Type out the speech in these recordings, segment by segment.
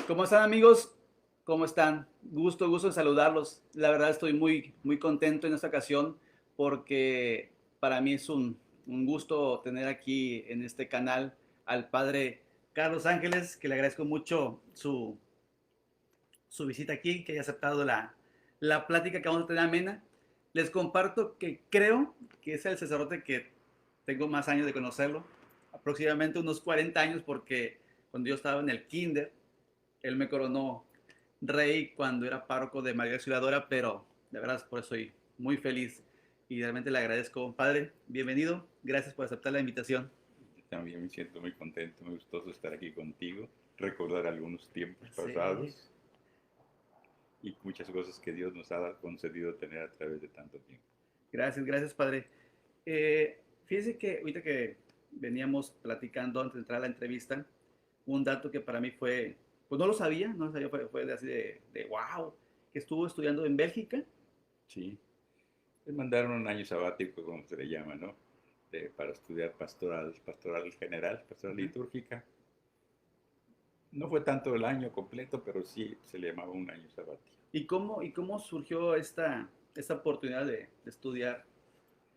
¿Cómo están, amigos? ¿Cómo están? Gusto en saludarlos. La verdad estoy muy contento en esta ocasión porque para mí es un gusto tener aquí en este canal al padre Carlos Ángeles, que le agradezco mucho su visita aquí, que haya aceptado la plática que vamos a tener amena. Les comparto que creo que es el sacerdote que tengo más años de conocerlo, aproximadamente unos 40 años, porque cuando yo estaba en el kinder, él me coronó rey cuando era párroco de María Auxiliadora, pero de verdad por eso estoy muy feliz y realmente le agradezco. Padre, bienvenido, gracias por aceptar la invitación. También me siento muy contento, muy gustoso estar aquí contigo, recordar algunos tiempos Sí, pasados y muchas cosas que Dios nos ha concedido tener a través de tanto tiempo. gracias, Padre. Fíjese que ahorita que veníamos platicando antes de entrar a la entrevista, un dato que para mí fue, pues no lo sabía, fue de así de wow, que estuvo estudiando en Bélgica. Sí, les mandaron un año sabático, como se le llama, ¿no? Para estudiar pastoral general, pastoral Ajá. litúrgica. No fue tanto el año completo, pero sí se le llamaba un año sabático. ¿Y cómo surgió esta oportunidad de estudiar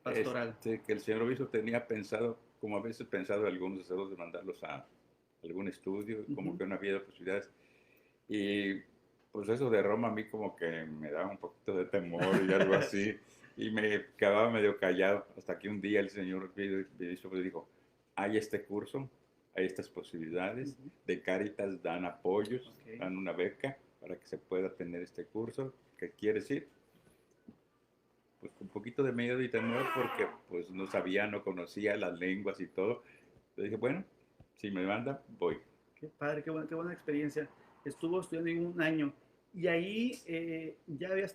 pastoral? Que el señor obispo tenía pensado, como a veces pensado algunos sacerdotes, de mandarlos a algún estudio, como Ujú. que no había posibilidades. Y pues eso de Roma a mí como que me daba un poquito de temor y algo así. Y me quedaba medio callado hasta que un día el señor obispo me dijo, hay este curso, hay estas posibilidades, Ujú. de Cáritas dan apoyos, Ok. dan una beca para que se pueda tener este curso. ¿Qué quieres ir? Pues con un poquito de miedo y temor porque pues no sabía, no conocía las lenguas y todo. Le dije, bueno, si me manda, voy. Qué padre, qué buena experiencia. Estuvo estudiando en un año. Y ahí ya había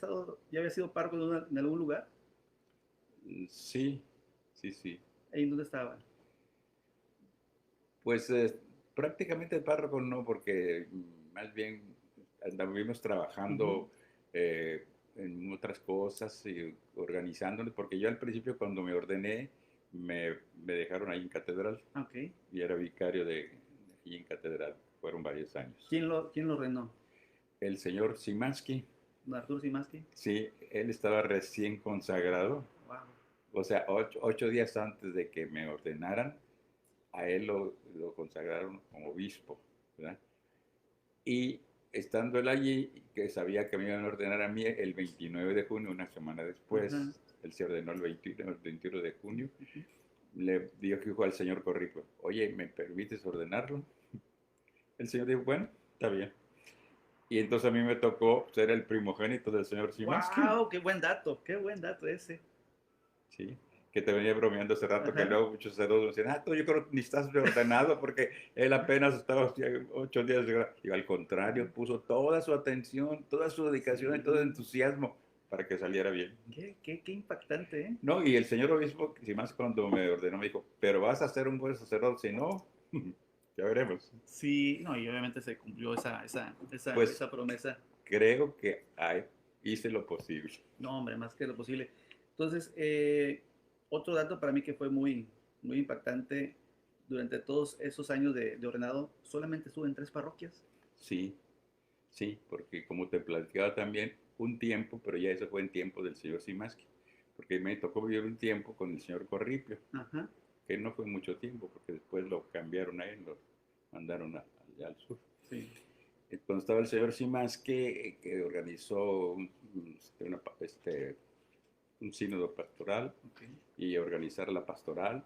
sido párroco en algún lugar. Sí, sí, sí. ¿Ahí en dónde estaba? Pues prácticamente el párroco no, porque más bien anduvimos Ujú. trabajando en otras cosas y organizándonos, porque yo al principio cuando me ordené me dejaron ahí en catedral Ok. y era vicario de allí en catedral, fueron varios años. ¿Quién lo ordenó? El señor Simansky, ¿Don Arturo Simaski? sí, él estaba recién consagrado, Wow. o sea, 8 días antes de que me ordenaran, a él lo consagraron como obispo, ¿verdad? Y estando él allí, que sabía que me iban a ordenar a mí el 29 de junio, una semana Ajá. después, él se ordenó el 21 de junio, Ujú. le dijo al señor Corrico, oye, ¿me permites ordenarlo? El señor dijo, bueno, está bien. Y entonces a mí me tocó ser el primogénito del señor Simansky, Wow, qué buen dato ese. ¿sí? Que te venía bromeando hace rato, que Ajá. luego muchos sacerdotes decían, tú yo creo que ni estás ordenado porque él apenas estaba 8 días de gracia. Y al contrario, puso toda su atención, toda su dedicación y todo el Sí. entusiasmo para que saliera bien. Qué impactante, ¿eh? No, y el señor obispo, si más cuando me ordenó, me dijo, pero vas a ser un buen sacerdote, si no, ya veremos. Sí, no, y obviamente se cumplió Pues esa promesa. creo que hice lo posible. No, hombre, más que lo posible. Entonces, otro dato para mí que fue muy impactante, durante todos esos años de ordenado, solamente estuve en 3 parroquias. Sí, sí, porque como te platicaba también, un tiempo, pero ya eso fue en tiempo del señor Simaski, porque me tocó vivir un tiempo con el señor Corripio, Ajá, que no fue mucho tiempo, porque después lo cambiaron a él, lo mandaron allá al sur. sí. Cuando estaba el señor Simaski, que organizó un sínodo pastoral Ok. y organizar la pastoral,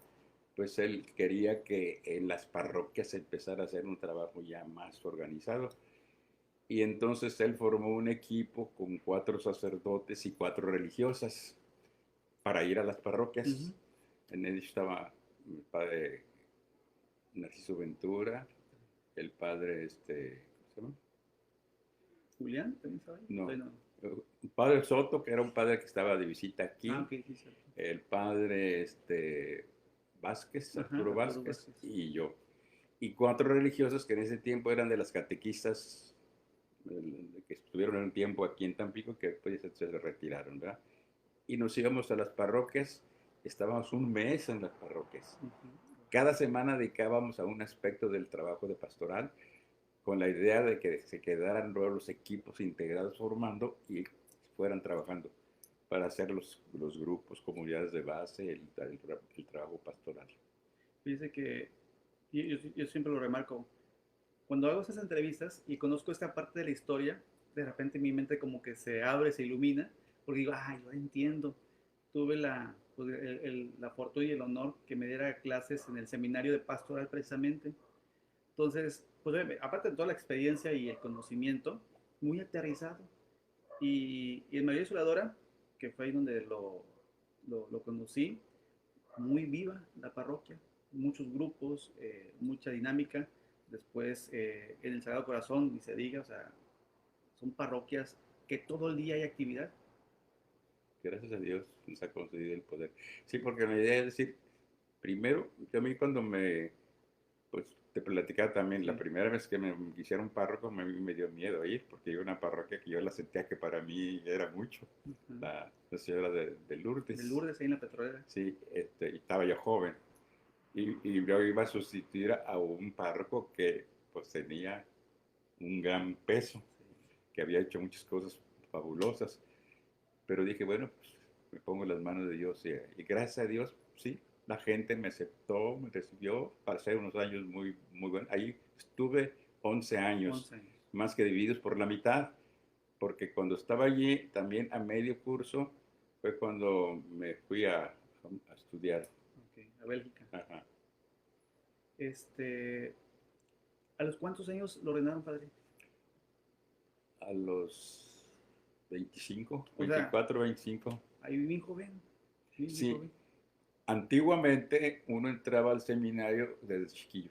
pues él quería que en las parroquias se empezara a hacer un trabajo ya más organizado. Y entonces él formó un equipo con 4 sacerdotes y 4 religiosas para ir a las Ujú. parroquias. En él estaba el padre Narciso Ventura, el padre, ¿cómo se llama? ¿Julián también estaba ahí? No, Bueno, el padre Soto, que era un padre que estaba de visita ah, aquí, ok, sí, cierto. el padre Vázquez, Ajá, Arturo Arturo Vázquez, Vázquez. y yo. Y 4 religiosos que en ese tiempo eran de las catequistas que estuvieron un tiempo aquí en Tampico, que después se retiraron, ¿verdad? Y nos íbamos a las parroquias, estábamos un mes en las parroquias. Ujú. Cada semana dedicábamos a un aspecto del trabajo de pastoral con la idea de que se quedaran luego los equipos integrados formando y fueran trabajando para hacer los grupos, comunidades de base, el trabajo pastoral. Dice que yo siempre lo remarco, cuando hago esas entrevistas y conozco esta parte de la historia, de repente mi mente como que se abre, se ilumina, porque digo, yo entiendo. Tuve pues, la fortuna y el honor que me diera clases en el seminario de pastoral precisamente. Entonces, pues aparte de toda la experiencia y el conocimiento, muy aterrizado. Y en María Isoladora, que fue ahí donde lo conocí, muy viva la parroquia, muchos grupos, mucha dinámica. Después en el Sagrado Corazón, ni se diga, o sea, son parroquias que todo el día hay actividad. Gracias a Dios nos ha concedido el poder. Sí, porque la idea es decir, primero, yo a mí cuando pues te platicaba también, la Sí. primera vez que me quisieron párroco, a mí me dio miedo ir, porque era una parroquia que yo la sentía que para mí era mucho, Uh-huh. la señora de De Lourdes. Lourdes, ahí en la petrolera. Sí, y estaba yo joven. Y yo iba a sustituir a un párroco que pues tenía un gran peso, Sí. que había hecho muchas cosas fabulosas. Pero dije, bueno, pues me pongo en las manos de Dios y gracias a Dios, sí, la gente me aceptó, me recibió, pasé unos años muy, muy buenos. Ahí estuve 11 años, 11 años. más que divididos por la mitad, porque cuando estaba allí, también a medio curso, fue cuando me fui a estudiar. Okay. A Bélgica. Ajá. ¿A los cuántos años lo ordenaron, padre? A los 25, O sea, 24, 25. ahí bien joven, bien Sí, joven. antiguamente uno entraba al seminario desde chiquillo.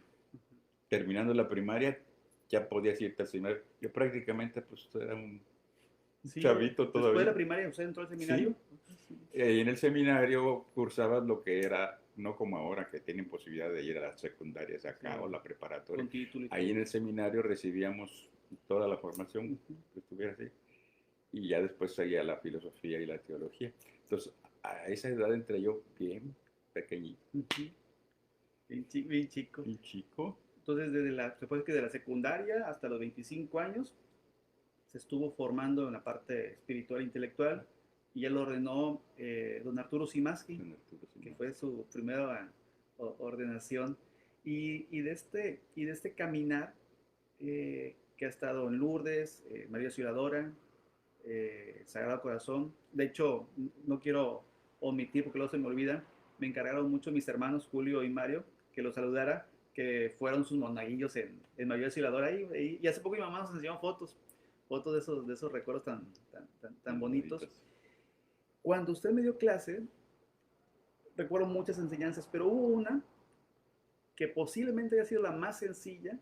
Terminando la primaria, ya podías irte al seminario. Yo prácticamente pues era un Sí, chavito después de todavía. la primaria, ¿usted entró al Sí, seminario? Sí. y en el seminario cursabas lo que era, no como ahora que tienen posibilidad de ir a las secundarias acá o Sí, la preparatoria. con título y Ahí todo. en el seminario recibíamos toda la formación Uh-huh. que estuviera así y ya después seguía la filosofía y la teología. Entonces, a esa edad entré yo bien pequeñito. Uh-huh. Bien chico. Y chico, Entonces, después que de la secundaria hasta los 25 años, se estuvo formando en la parte espiritual e intelectual y ya lo ordenó don Arturo Simaski, don Arturo que Simón. fue su primera ordenación. Y de este caminar que ha estado en Lourdes, María Auxiliadora, Sagrado Corazón. De hecho, no quiero omitir porque luego se me olvida, me encargaron mucho mis hermanos Julio y Mario que los saludara, que fueron sus monaguillos en María Auxiliadora. Y hace poco mi mamá nos enseñó fotos de esos recuerdos tan bonitos. Bonitos. Cuando usted me dio clase, recuerdo muchas enseñanzas, pero hubo una que posiblemente haya sido la más sencilla,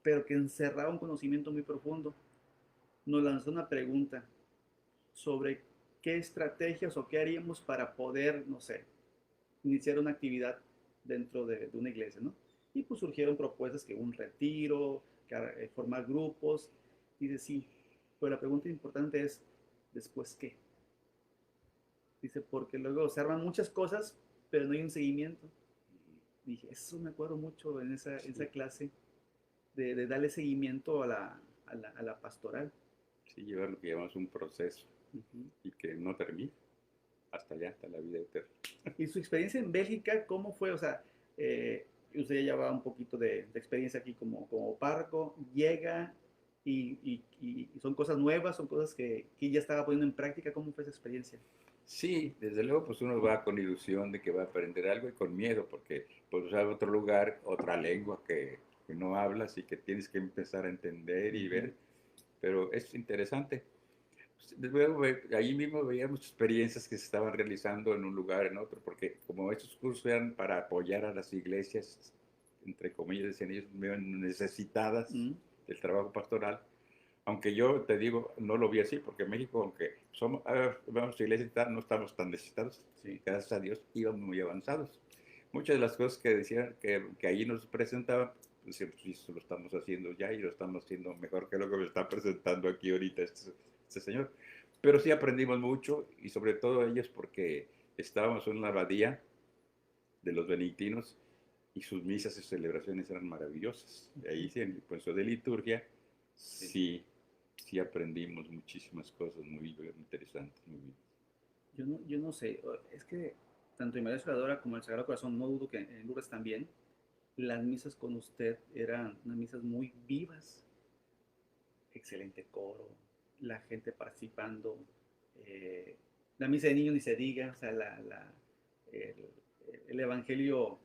pero que encerraba un conocimiento muy profundo. Nos lanzó una pregunta sobre qué estrategias o qué haríamos para poder, no sé, iniciar una actividad dentro de una iglesia, ¿no? Y pues surgieron propuestas que un retiro, que formar grupos, y dice sí, pero la pregunta importante es, ¿después qué? Dice, porque luego se arman muchas cosas, pero no hay un seguimiento. Dije, eso me acuerdo mucho en esa Sí, clase, de darle seguimiento a la pastoral. sí, llevar lo que llamamos un proceso Uh-huh. y que no termine hasta allá, hasta la vida eterna. Y su experiencia en Bélgica, ¿cómo fue? O sea, usted ya llevaba un poquito de experiencia aquí como párroco, llega y son cosas nuevas, son cosas que ya estaba poniendo en práctica. ¿Cómo fue esa experiencia? Sí, desde luego, pues uno va con ilusión de que va a aprender algo y con miedo, porque pues a otro lugar, otra lengua que no hablas y que tienes que empezar a entender y Uh-huh. ver, pero es interesante. Luego ahí mismo veíamos experiencias que se estaban realizando en un lugar, en otro, porque como estos cursos eran para apoyar a las iglesias, entre comillas, decían ellos, necesitadas Uh-huh. del trabajo pastoral, aunque yo te digo, no lo vi así, porque en México, aunque vamos a iglesia y tal, no estamos tan necesitados, Sí. gracias a Dios íbamos muy avanzados. Muchas de las cosas que decían, que allí nos presentaban, pues sí, eso lo estamos haciendo ya y lo estamos haciendo mejor que lo que me está presentando aquí ahorita este señor. Pero sí aprendimos mucho y sobre todo ellos porque estábamos en una abadía de los benedictinos y sus misas y celebraciones eran maravillosas. De ahí sí, en el puesto de liturgia, sí, sí aprendimos muchísimas cosas muy interesantes, muy bien. Yo no sé, es que tanto en María Auxiliadora como en el Sagrado Corazón, no dudo que en Lourdes también, las misas con usted eran unas misas muy vivas, excelente coro, la gente participando, eh, la misa de niños ni se diga, o sea, el, el evangelio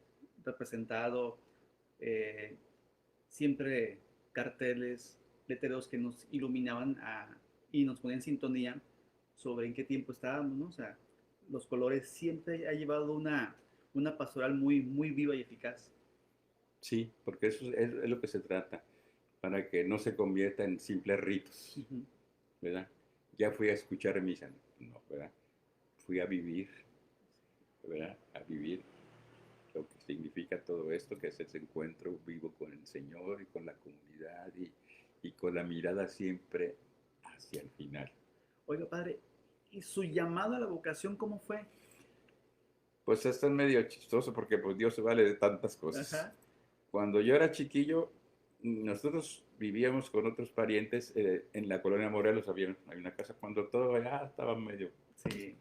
representado, eh, siempre carteles, letreros que nos iluminaban y nos ponían en sintonía sobre en qué tiempo estábamos, ¿no? O sea, los colores siempre ha llevado una pastoral muy, muy viva y eficaz. Sí, porque eso es lo que se trata, para que no se convierta en simples ritos, Ujú. ¿verdad? Ya fui a escuchar misa, no, ¿verdad? Fui a vivir, ¿verdad? A vivir lo que significa todo esto, que es ese encuentro vivo con el Señor y con la comunidad y con la mirada siempre hacia el final. Oiga, padre, ¿y su llamado a la vocación cómo fue? Pues esto es medio chistoso porque pues Dios se vale de tantas cosas. Ajá, Cuando yo era chiquillo, nosotros vivíamos con otros parientes en la colonia Morelos, hay una casa cuando todo ya estaba medio sí,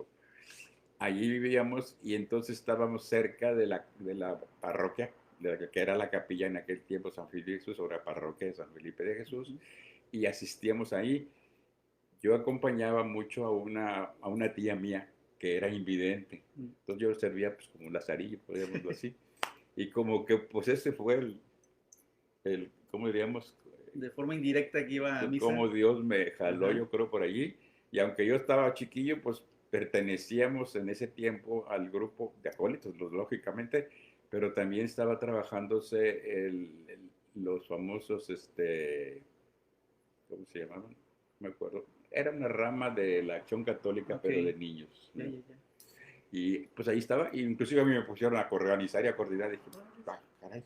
allí vivíamos y entonces estábamos cerca de la parroquia, de la que era la capilla en aquel tiempo San Felipe de Jesús, ahora parroquia de San Felipe de Jesús, ujú, y asistíamos ahí. Yo acompañaba mucho a una tía mía que era invidente, mm. entonces yo servía pues como un lazarillo, podríamos decirlo así, y como que pues ese fue ¿cómo diríamos? De forma indirecta que iba a misa. Cómo Dios me jaló, Ajá, yo creo, por allí. Y aunque yo estaba chiquillo, pues pertenecíamos en ese tiempo al grupo de acólitos, lógicamente, pero también estaba trabajándose los famosos, ¿cómo se llamaban? No me acuerdo. Era una rama de la acción católica, ok, pero de niños, ya, ¿no? ya, ya. Y pues ahí estaba, y inclusive a mí me pusieron a organizar y a coordinar, y dije, Órale. ah, caray.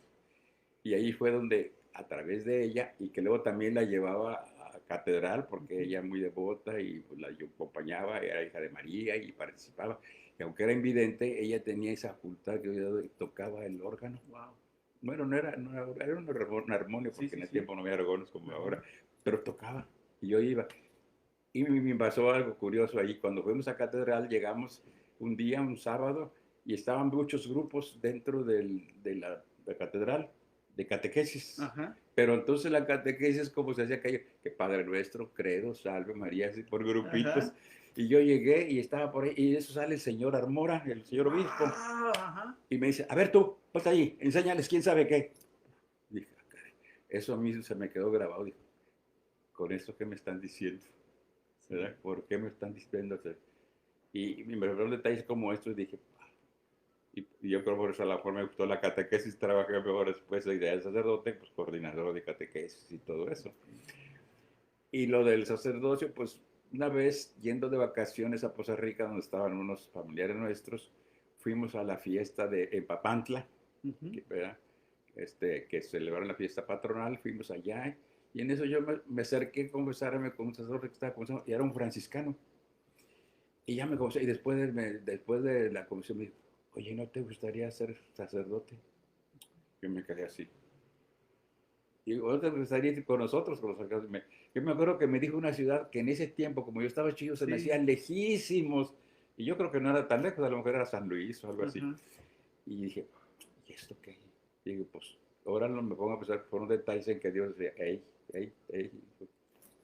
Y ahí fue donde, a través de ella, y que luego también la llevaba a catedral, porque Ujú. ella muy devota y pues, la yo acompañaba, era hija de María y participaba. Y aunque era invidente, ella tenía esa facultad que tocaba el órgano. Wow. Bueno, era un armonio, Sí, porque sí, en ese sí. tiempo no había órganos como Ajá. ahora, pero tocaba. Y yo iba. Y me pasó algo curioso ahí. Cuando fuimos a catedral, llegamos un día, un sábado, y estaban muchos grupos dentro de la catedral, de catequesis. Ajá. Pero entonces la catequesis, como se hacía aquello, que Padre Nuestro, Credo, Salve María, así por grupitos. Ajá. Y yo llegué y estaba por ahí, y de eso sale el señor Armora, el señor obispo, Wow. Ajá. y me dice, a ver tú, ponte allí, enséñales quién sabe qué. Dije, ah, caray, eso a mí se me quedó grabado, dije, con esto que me están diciendo. Sí. ¿Verdad? ¿Por qué me están diciendo? Y me refiero detalles como estos y dije, "Ah". Y yo creo por eso a la forma me gustó la catequesis, trabajé mejor después de idea del sacerdote, pues coordinador de catequesis y todo eso. Y lo del sacerdocio, pues una vez yendo de vacaciones a Poza Rica, donde estaban unos familiares nuestros, fuimos a la fiesta en Papantla, Ujú. ¿verdad? Que celebraron la fiesta patronal, fuimos allá y en eso yo me acerqué a conversarme con un sacerdote que estaba conversando y era un franciscano. Y ya me comencé, y después de la comisión me dijo, oye, ¿no te gustaría ser sacerdote? Yo me quedé así. Y digo, ¿no te gustaría ir con nosotros? Con los sacerdotes? Yo me acuerdo que me dijo una ciudad que en ese tiempo, como yo estaba chido, se me Sí. hacían lejísimos. Y yo creo que no era tan lejos, a lo mejor era San Luis o algo así. Ajá. Y dije, ¿y esto qué? Y digo, pues, ahora no me pongo a pensar, fueron detalles en que Dios decía, hey, hey, hey,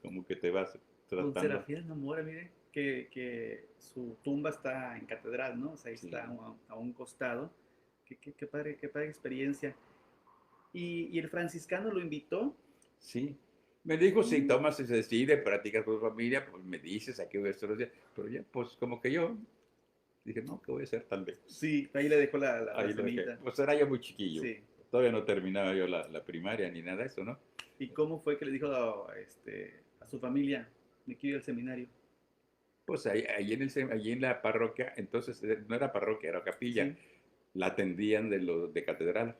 como que te vas Don tratando. Serafín Zamora, mire, que su tumba está en catedral, ¿no? O sea, ahí está Sí, a un costado. Qué padre experiencia. Y el franciscano lo invitó. sí. Me dijo, si Mm. tomas, si se decide, practicas con tu familia, pues me dices, aquí voy a estar los días. Pero ya, pues como que yo dije, no, ¿qué voy a hacer tan lejos? Sí, ahí le dejó la Ahí lo dejé. semillita. Pues era yo muy chiquillo. Sí. Todavía no terminaba yo la primaria ni nada de eso, ¿no? ¿Y cómo fue que le dijo a su familia, me quiero ir al seminario? Pues allí en la parroquia, entonces no era parroquia, era capilla, Sí. la atendían de catedral.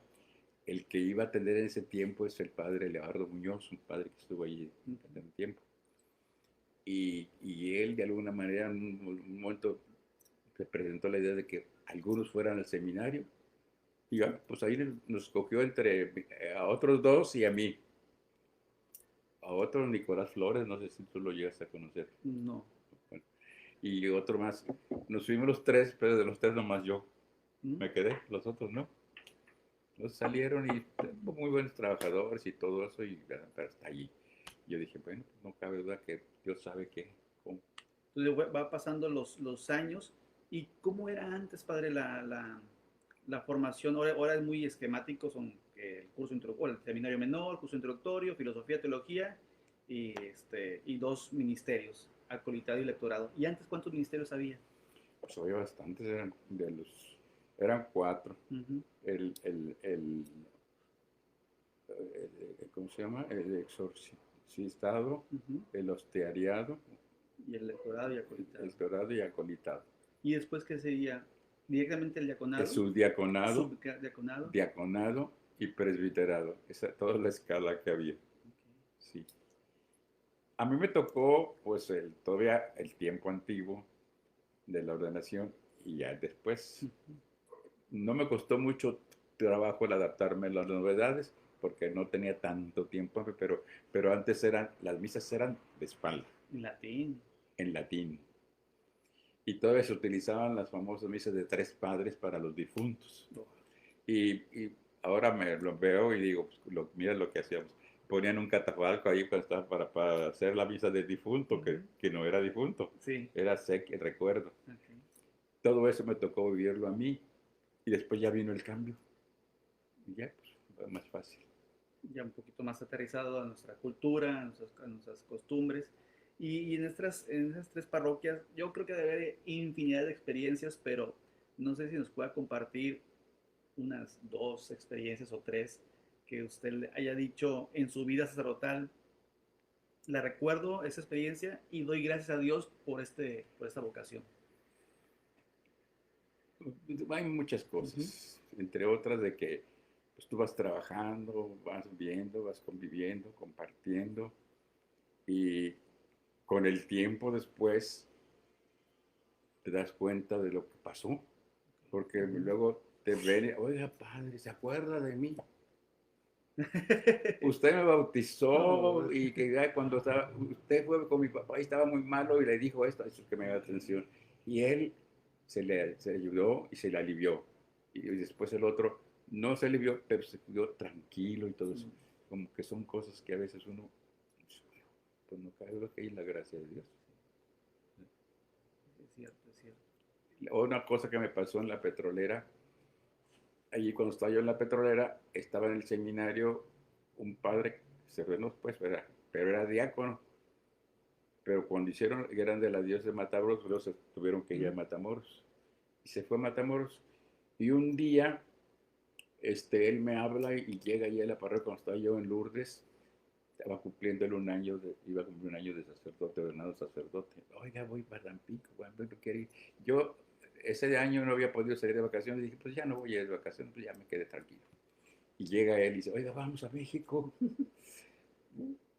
El que iba a atender en ese tiempo es el padre Leonardo Muñoz, un padre que estuvo allí Ujú. en el tiempo. Y él, de alguna manera, en un momento se presentó la idea de que algunos fueran al seminario Y ya, pues ahí nos escogió entre a otros dos y a mí. A otro Nicolás Flores, no sé si tú lo llegas a conocer. No. Bueno, y otro más. Nos fuimos los tres, pero de los tres nomás yo ¿Mm? me quedé, los otros no. Los salieron y muy buenos trabajadores y todo eso, y pero hasta allí. Yo dije, bueno, no cabe duda que Dios sabe que. Cómo. Entonces va pasando los años. ¿Y cómo era antes, padre, la formación? Ahora es muy esquemático, son el curso introductorio, el seminario menor, curso introductorio, filosofía, teología y dos ministerios, acolitado y lectorado. ¿Y antes cuántos ministerios había? Pues había bastantes, eran cuatro. Ujú, ¿Cómo se llama? El exorcistado, ujú. el hostiariado, Y el lectorado y acolitado. el dorado y acolitado. ¿Y después qué sería? ¿Directamente el El diaconado? subdiaconado, ¿Subdiaconado? diaconado y presbiterado. Esa toda la escala que había. Ok. Sí. A mí me tocó, pues, todavía el tiempo antiguo de la ordenación y ya después. Ujú. No me costó mucho trabajo el adaptarme a las novedades porque no tenía tanto tiempo, pero antes las misas eran de espalda, En latín. en latín. Y todavía se utilizaban las famosas misas de tres padres para los difuntos. Oh, Y ahora me lo veo y digo, pues, mira lo que hacíamos. Ponían un catafalco ahí para hacer la misa del difunto, ujú. que no era difunto, Sí. era el recuerdo. Ok. Todo eso me tocó vivirlo a mí y después ya vino el cambio. Y ya, pues, fue más fácil. Ya un poquito más aterrizado a nuestra cultura, a nuestras costumbres. Y en esas tres parroquias, yo creo que debe haber infinidad de experiencias, pero no sé si nos pueda compartir unas dos experiencias o tres que usted le haya dicho en su vida sacerdotal. La recuerdo esa experiencia y doy gracias a Dios por esta vocación. Hay muchas Ujú, cosas, entre otras de que pues, tú vas trabajando, vas viendo, vas conviviendo, compartiendo y con el tiempo después te das cuenta de lo que pasó, porque ujú. luego te ven, oiga padre, ¿se acuerda de mí? Usted me Oh, bautizó y que ya cuando usted fue con mi papá y estaba muy malo y le dijo esto, eso que me da atención. Y él se ayudó y se le alivió. Y después el otro no se alivió, pero se quedó tranquilo y todo eso. sí, Como que son cosas que a veces uno, pues no cabe lo que hay la gracia de Dios. es cierto, es cierto. Una cosa que me pasó en la petrolera, allí cuando estaba yo en la petrolera, estaba en el seminario un padre, se ordenó pues, pero era diácono. Pero cuando hicieron, eran de la diócesis de Matamoros, luego se tuvieron que ir a ¿Mm? Matamoros. Y se fue a Matamoros. Y un día, él me habla y llega allí a la parroquia cuando estaba yo en Lourdes. Estaba cumpliendo él iba a cumplir un año de sacerdote, ordenado sacerdote. Oiga, voy para Tampico, no quiero ir. Yo ese año no había podido salir de vacaciones. Dije, pues ya no voy a ir de vacaciones, pues ya me quedé tranquilo. Y llega él y dice, oiga, vamos a México.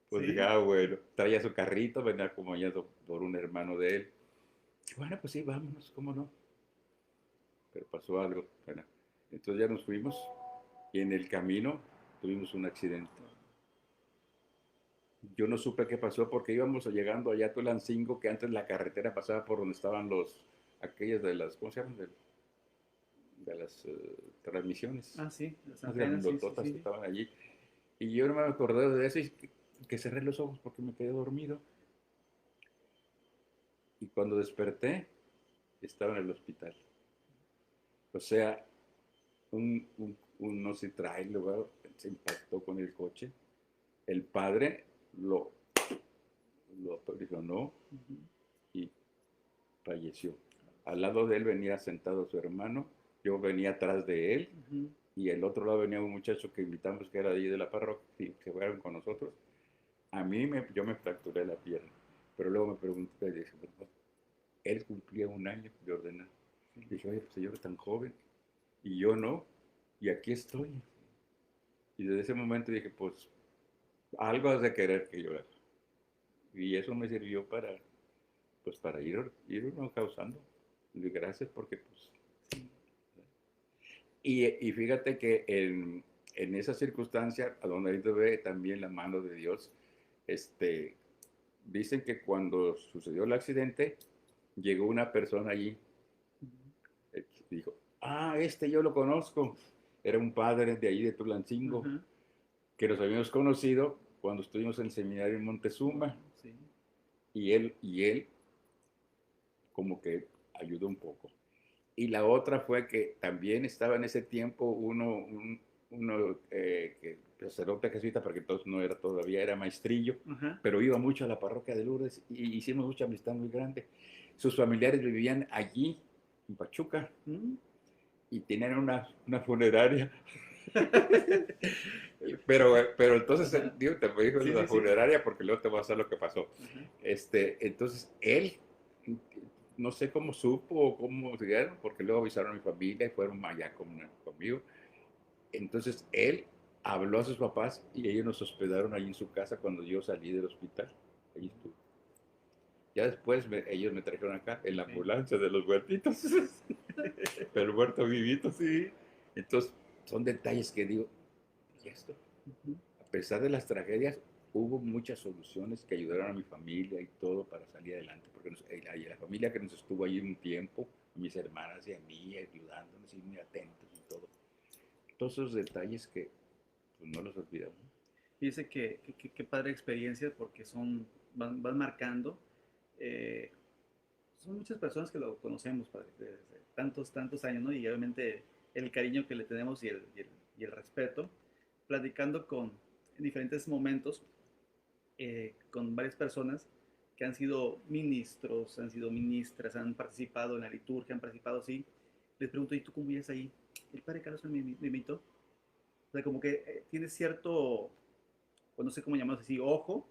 Pues dije, Sí, bueno, traía su carrito, venía acompañado por un hermano de él. Y bueno, pues sí, vámonos, cómo no. Pero pasó algo. Bueno, entonces ya nos fuimos y en el camino tuvimos un accidente. Yo no supe qué pasó porque íbamos llegando allá a Tulancingo, que antes la carretera pasaba por donde estaban aquellas de las, ¿cómo se llaman? De las transmisiones, ah, sí, las más antenas, sí, sí, grandototas sí, que sí. estaban allí. Y yo no me acordé de eso y que cerré los ojos porque me quedé dormido. Y cuando desperté, estaba en el hospital. O sea, no se trae, luego se impactó con el coche. El padre lo aprisionó Ujú, y falleció. Al lado de él venía sentado su hermano, yo venía atrás de él ujú. y el otro lado venía un muchacho que invitamos que era de allí de la parroquia, que fueron con nosotros. Yo me fracturé la pierna, pero luego me pregunté, dije, él cumplía un año de ordenar. Sí, Dije, oye, pues señor tan joven, y yo no, y aquí estoy. Y desde ese momento dije, pues algo has de querer que yo haga. Y eso me sirvió pues, ir uno causando. Y gracias porque, pues, sí. Y fíjate que en esa circunstancia, a donde ahí se ve también la mano de Dios, este, dicen que cuando sucedió el accidente, llegó una persona allí, dijo, ah, este yo lo conozco. Era un padre de ahí de Tulancingo, Ajá. que nos habíamos conocido cuando estuvimos en el seminario en Montezuma, Oh, sí. y él como que ayudó un poco. Y la otra fue que también estaba en ese tiempo uno que sacerdote jesuita, porque entonces no era todavía, era maestrillo, Ajá. pero iba mucho a la parroquia de Lourdes y hicimos mucha amistad muy grande. Sus familiares vivían allí, en Pachuca, Mm. y tenían una funeraria. Pero entonces, Ajá. digo, te digo Sí, la sí, sí. funeraria porque luego te va a hacer lo que pasó. Ajá. Entonces, él, no sé cómo supo o cómo llegaron, porque luego avisaron a mi familia y fueron allá conmigo. Entonces, él habló a sus papás y ellos nos hospedaron ahí en su casa cuando yo salí del hospital. Ahí estuve. Ya después ellos me trajeron acá en la Sí. ambulancia de los muertitos, pero muerto vivito. Sí. Entonces, son detalles que digo, ¿y esto? Ujú. A pesar de las tragedias, hubo muchas soluciones que ayudaron a mi familia y todo para salir adelante, porque la familia que nos estuvo ahí un tiempo, a mis hermanas y a mí, ayudándonos y muy atentos y todo. Todos esos detalles que pues, no los olvidamos. Dice que padre experiencia porque van marcando. eh, Son muchas personas que lo conocemos, padre, desde tantos, tantos años, ¿no? Y obviamente el cariño que le tenemos y el respeto, platicando en diferentes momentos con varias personas que han sido ministros, han sido ministras, han participado en la liturgia, han participado así. Les pregunto, ¿y tú cómo vives ahí? El padre Carlos me invitó. O sea, como que tiene cierto, pues no sé cómo llamarlo así, ojo,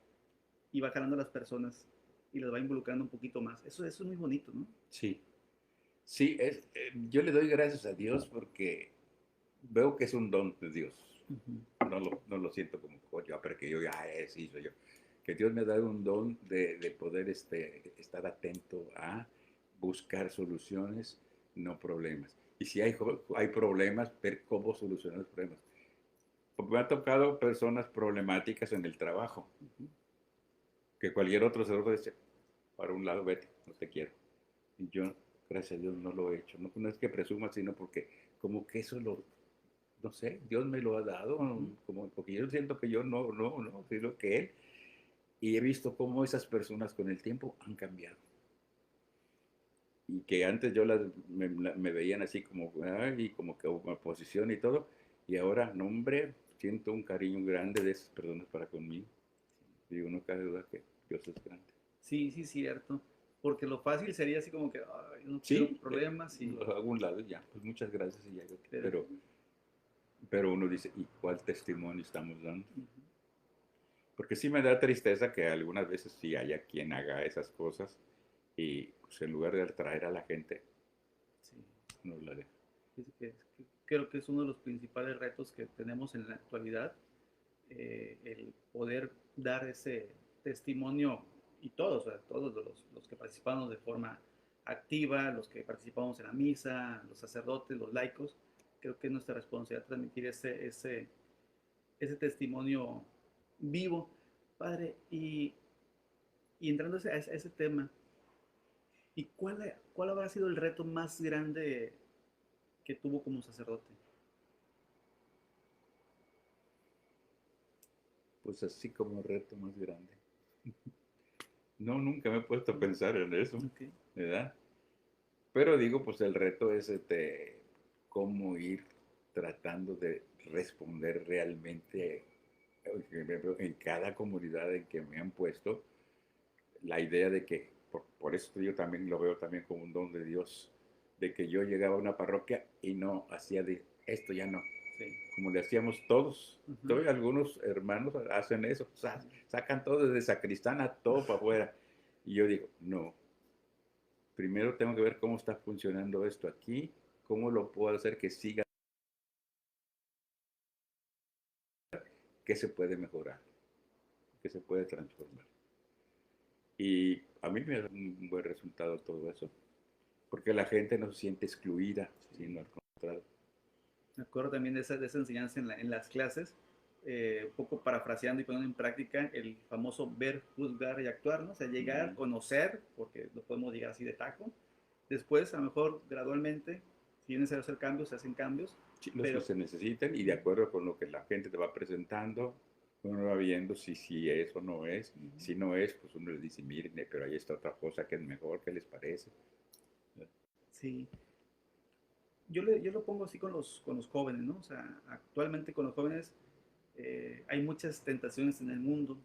y va jalando a las personas y las va involucrando un poquito más. Eso es muy bonito, ¿no? Sí, sí, yo le doy gracias a Dios porque veo que es un don de Dios. Uh -huh. No lo siento como yo, pero que yo ya sí soy yo. Que Dios me ha dado un don de poder estar atento a buscar soluciones, no problemas. Y si hay problemas, ver cómo solucionar los problemas. Porque me ha tocado personas problemáticas en el trabajo, Uh -huh. que cualquier otro se lo dice, para un lado, vete, no te quiero. Y yo, gracias a Dios, no lo he hecho. No, no es que presuma, sino porque como que eso no sé, Dios me lo ha dado, Uh -huh. como, porque yo siento que yo no, sino que Él. Y he visto cómo esas personas con el tiempo han cambiado. Y que antes me veían así como, ay, como que oposición y todo. Y ahora, no, hombre, siento un cariño grande de esas personas para conmigo. Digo, no cabe duda que Dios es grande. Sí, sí, cierto. Porque lo fácil sería así como que, ay, no quiero Sí, problemas y... lo hago a un lado y ya, pues muchas gracias y ya. Pero, Pero uno dice, ¿y cuál testimonio estamos dando? uh -huh. Porque sí me da tristeza que algunas veces sí haya quien haga esas cosas y pues, en lugar de atraer a la gente, Sí. no la deja. Creo que es uno de los principales retos que tenemos en la actualidad, el poder dar ese testimonio y todos, o sea, todos los que participamos de forma activa, los que participamos en la misa, los sacerdotes, los laicos, creo que es nuestra responsabilidad transmitir ese testimonio vivo, Padre, y entrando a ese tema, ¿y cuál habrá sido el reto más grande que tuvo como sacerdote? Pues así como reto más grande. No, nunca me he puesto a pensar en eso, Okay. ¿verdad? Pero digo, pues el reto es cómo ir tratando de responder realmente en cada comunidad en que me han puesto la idea de que, por eso yo también lo veo también como un don de Dios, de que yo llegaba a una parroquia y no hacía de esto ya no, Sí. como le hacíamos todos. Uh -huh. Todavía algunos hermanos hacen eso, sacan todo desde sacristana, todo para afuera. Y yo digo, no, primero tengo que ver cómo está funcionando esto aquí, cómo lo puedo hacer que siga, qué se puede mejorar, qué se puede transformar. Y a mí me da un buen resultado todo eso, porque la gente no se siente excluida, Sí. sino al contrario. Me acuerdo también de esa enseñanza en las clases, un poco parafraseando y poniendo en práctica el famoso ver, juzgar y actuar, ¿no? O sea, llegar, Mm. conocer, porque no podemos llegar así de taco. Después, a lo mejor gradualmente, si es necesario hacer cambios, se hacen cambios, Sí, los que pero se necesiten y de acuerdo con lo que la gente te va presentando, uno va viendo si es o no es. Si no es, pues uno les dice, miren, pero ahí está otra cosa que es mejor, ¿qué les parece? sí, yo lo pongo así con los jóvenes, ¿no? O sea, actualmente con los jóvenes hay muchas tentaciones en el mundo,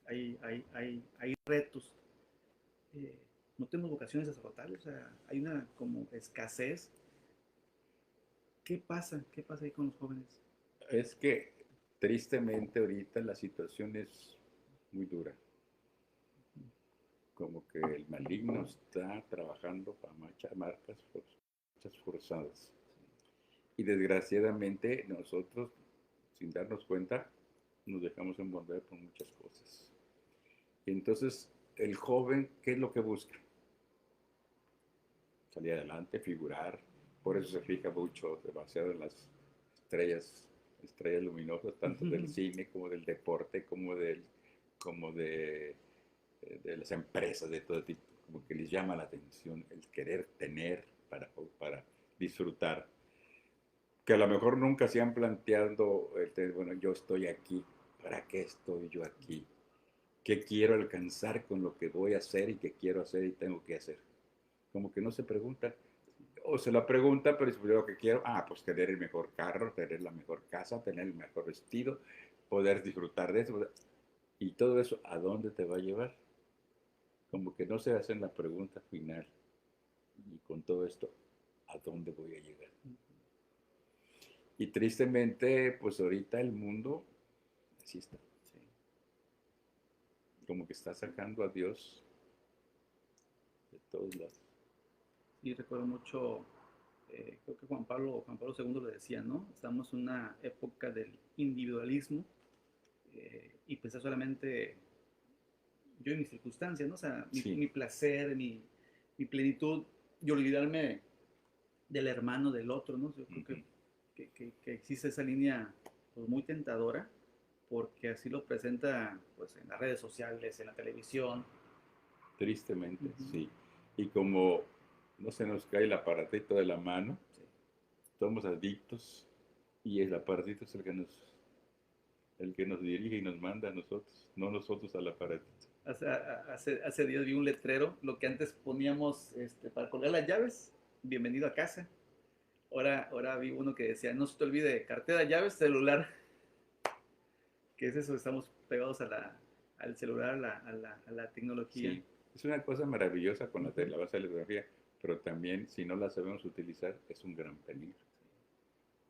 hay retos, eh, no tenemos vocaciones sacerdotales, o sea, hay una como escasez. ¿Qué pasa? ¿Qué pasa ahí con los jóvenes? Es que tristemente ahorita la situación es muy dura, como que el maligno está trabajando para marchas forzadas. Y desgraciadamente nosotros, sin darnos cuenta, nos dejamos envolver por muchas cosas. Y entonces, el joven, ¿qué es lo que busca? Salir adelante, figurar. Por eso se fija mucho, demasiado en las estrellas, estrellas luminosas, tanto del cine como del deporte, como de las empresas de todo tipo. Como que les llama la atención el querer tener para disfrutar. Que a lo mejor nunca se han planteado, bueno, yo estoy aquí, ¿para qué estoy yo aquí? ¿Qué quiero alcanzar con lo que voy a hacer y qué quiero hacer y tengo que hacer? Como que no se pregunta, o se la pregunta, pero es lo que quiero, pues tener el mejor carro, tener la mejor casa, tener el mejor vestido, poder disfrutar de eso. Y todo eso, ¿a dónde te va a llevar? Como que no se hacen la pregunta final. Y con todo esto, ¿a dónde voy a llegar? Y tristemente, pues ahorita el mundo así está. Sí. Como que está sacando a Dios de todos lados. Y recuerdo mucho, creo que Juan Pablo II le decía, ¿no? Estamos en una época del individualismo y pensar solamente yo y mis circunstancias, ¿no? O sea, Sí. mi placer, mi plenitud y olvidarme del hermano del otro, ¿no? Yo creo Uh-huh. que existe esa línea pues, muy tentadora porque así lo presenta pues, en las redes sociales, en la televisión. Tristemente, Uh-huh. sí. Y como no se nos cae el aparatito de la mano, Sí. somos adictos y el aparatito es el que nos dirige y nos manda a nosotros, no nosotros al aparatito. Hace días vi un letrero, lo que antes poníamos para colgar las llaves, bienvenido a casa. Ahora vi uno que decía, no se te olvide, cartera, llaves, celular. ¿Qué es eso? Estamos pegados al celular, a la tecnología. Sí, es una cosa maravillosa con Uh-huh. la base de la tecnología, pero también si no la sabemos utilizar es un gran peligro.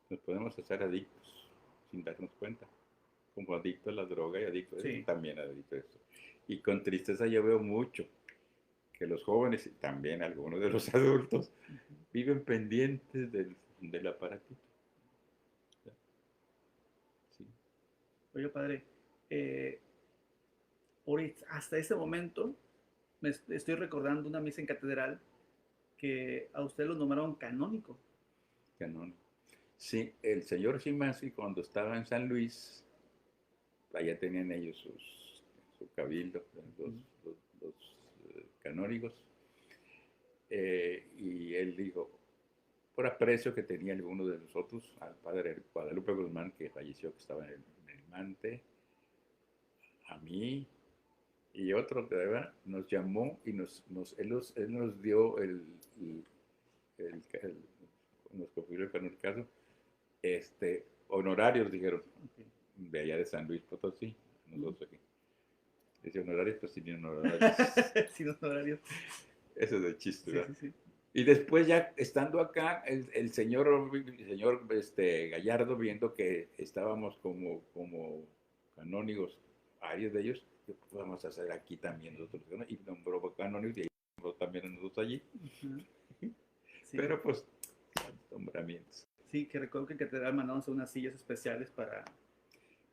Nos podemos hacer adictos sin darnos cuenta, como adicto a la droga y adicto a eso, Sí. también adicto a esto. Y con tristeza yo veo mucho que los jóvenes y también algunos de los adultos Uh-huh. viven pendientes del aparatito. Sí. Oye, padre, eh, ahorita, hasta ese momento me estoy recordando una misa en catedral que a usted lo nombraron canónico. Canon. Sí, el señor Shimasi cuando estaba en San Luis, allá tenían ellos su cabildo, los, Uh-huh. los canónigos, y él dijo, por aprecio que tenía alguno de nosotros, al padre Guadalupe Guzmán, que falleció, que estaba en el Mante, a mí y otro que nos llamó y él nos dio el nos confirmó con el caso, honorarios, dijeron, Okay. de allá de San Luis Potosí, Uh-huh. nosotros aquí. Dice honorarios, pues sin honorarios. Sin honorarios. Eso es de chiste, Sí, ¿verdad? sí, sí. Y después ya estando acá, el señor Gallardo, viendo que estábamos como canónigos, varios de ellos, pues vamos a hacer aquí también nosotros, ¿no? Y nombró canónigos y nombró también a nosotros allí. Uh-huh. Sí. Pero pues, nombramientos. Sí, que recuerdo que en catedral mandamos unas sillas especiales para...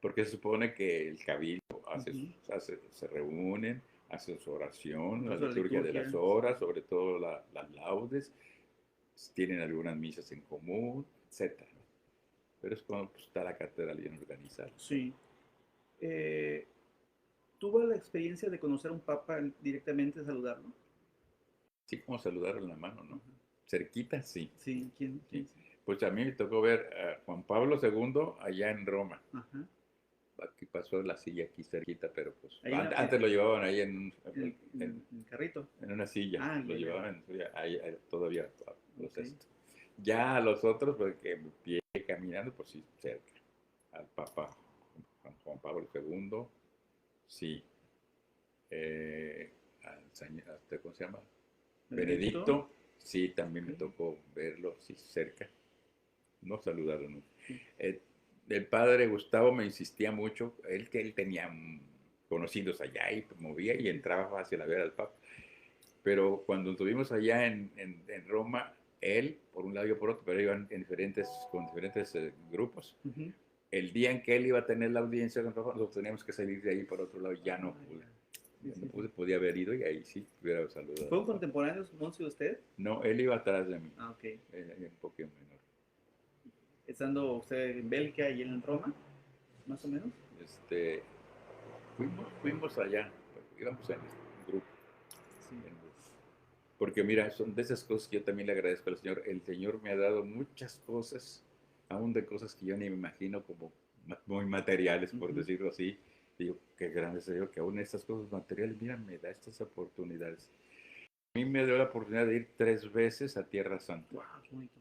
Porque se supone que el cabildo Uh-huh. se reúnen, hacen su oración, la Incluso la liturgia de las liturgia. horas, sobre todo las laudes, tienen algunas misas en común, etcétera. pero es cuando pues, está la catedral bien organizada. Sí. Eh, ¿Tuvo la experiencia de conocer a un papa directamente, saludarlo? Sí, como saludar en la mano, ¿no? Ajá. Cerquita, sí. Sí, ¿quién? Sí. Pues a mí me tocó ver a Juan Pablo II allá en Roma. Ajá. Aquí pasó la silla aquí cerquita, pero pues Ahí antes lo llevaban ahí en el carrito. en una silla, Ah, lo ya, ya. llevaban ahí, todavía los Ok. esto. Ya a los otros, porque pie caminando, pues sí, cerca. Al Papa Juan Pablo II, sí. Eh, ¿cómo se llama? Benedicto. Benedicto, sí, también Ok. me tocó verlo, sí, cerca. No saludaron nunca. Sí. El padre Gustavo me insistía mucho, que él tenía conocidos allá y movía y Sí, sí. entraba fácil a ver al Papa. Pero cuando estuvimos allá en Roma, él, por un lado y yo por otro, pero iban con diferentes grupos. Ujú. El día en que él iba a tener la audiencia con Papa, nosotros teníamos que salir de ahí por otro lado, ya no Ah, pude. ya. Sí, Ya no sí, sí. pude, podía haber ido y ahí sí hubiera saludado al ¿Fueron Papa. contemporáneos, Monsi, de usted? No, él iba atrás de mí, Ah, ok. un poquito menor. Estando usted en Bélgica y él en Roma, más o menos. Este, fuimos allá, íbamos en grupo, Sí. en grupo. Porque mira, son de esas cosas que yo también le agradezco al Señor. El Señor me ha dado muchas cosas, aún de cosas que yo ni me imagino como muy materiales, por Ujú. decirlo así. Digo, qué grande es Dios que aún estas cosas materiales, mira, me da estas oportunidades. A mí me dio la oportunidad de ir 3 veces a Tierra Santa. Wow, qué bonito.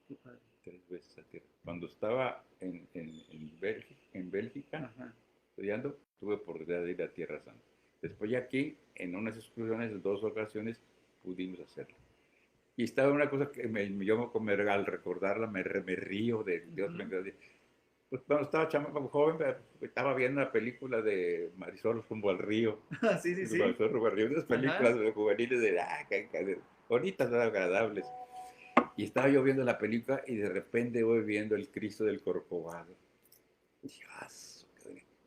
Qué padre. 3 veces a Tierra. Cuando estaba en Bélgica, Ajá. estudiando, tuve oportunidad de ir a Tierra Santa. Después ya aquí, en unas excursiones, en 2 ocasiones, pudimos hacerlo. Y estaba una cosa que yo al recordarla me río de Dios. Ujú. Pues cuando estaba joven, estaba viendo una película de Marisol rumbo al río. Sí, sí, sí. Marisol rumbo al río, unas Ajá. películas juveniles bonitas, agradables. Y estaba yo viendo la película y de repente voy viendo el Cristo del Corcovado. Dios,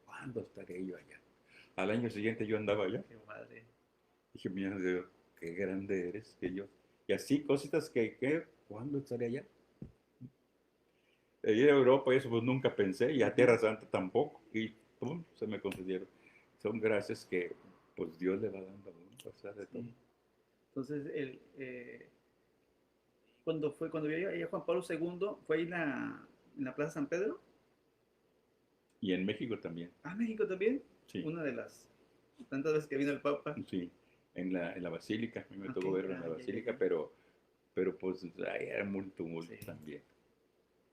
¿cuándo estaré yo allá? Al año siguiente yo andaba allá. Qué padre. Dije, mira, Dios, qué grande eres que yo. Y así, cositas ¿cuándo estaré allá? Ir a Europa y eso pues nunca pensé, y a Ujú. Tierra Santa tampoco. Y pum, se me concedieron. Son gracias que pues Dios le va dando a uno, a pesar de todo. Sí. Entonces, cuando vio ahí a Juan Pablo II, fue ahí en la Plaza San Pedro. Y en México también, Ah, México también. sí, Una de las tantas veces que vino el Papa. sí. En la Basílica, a mí me Ok, tocó verlo en la ah, ya, ya, Basílica, ya. pero pues ahí era muy tumulto Sí, también.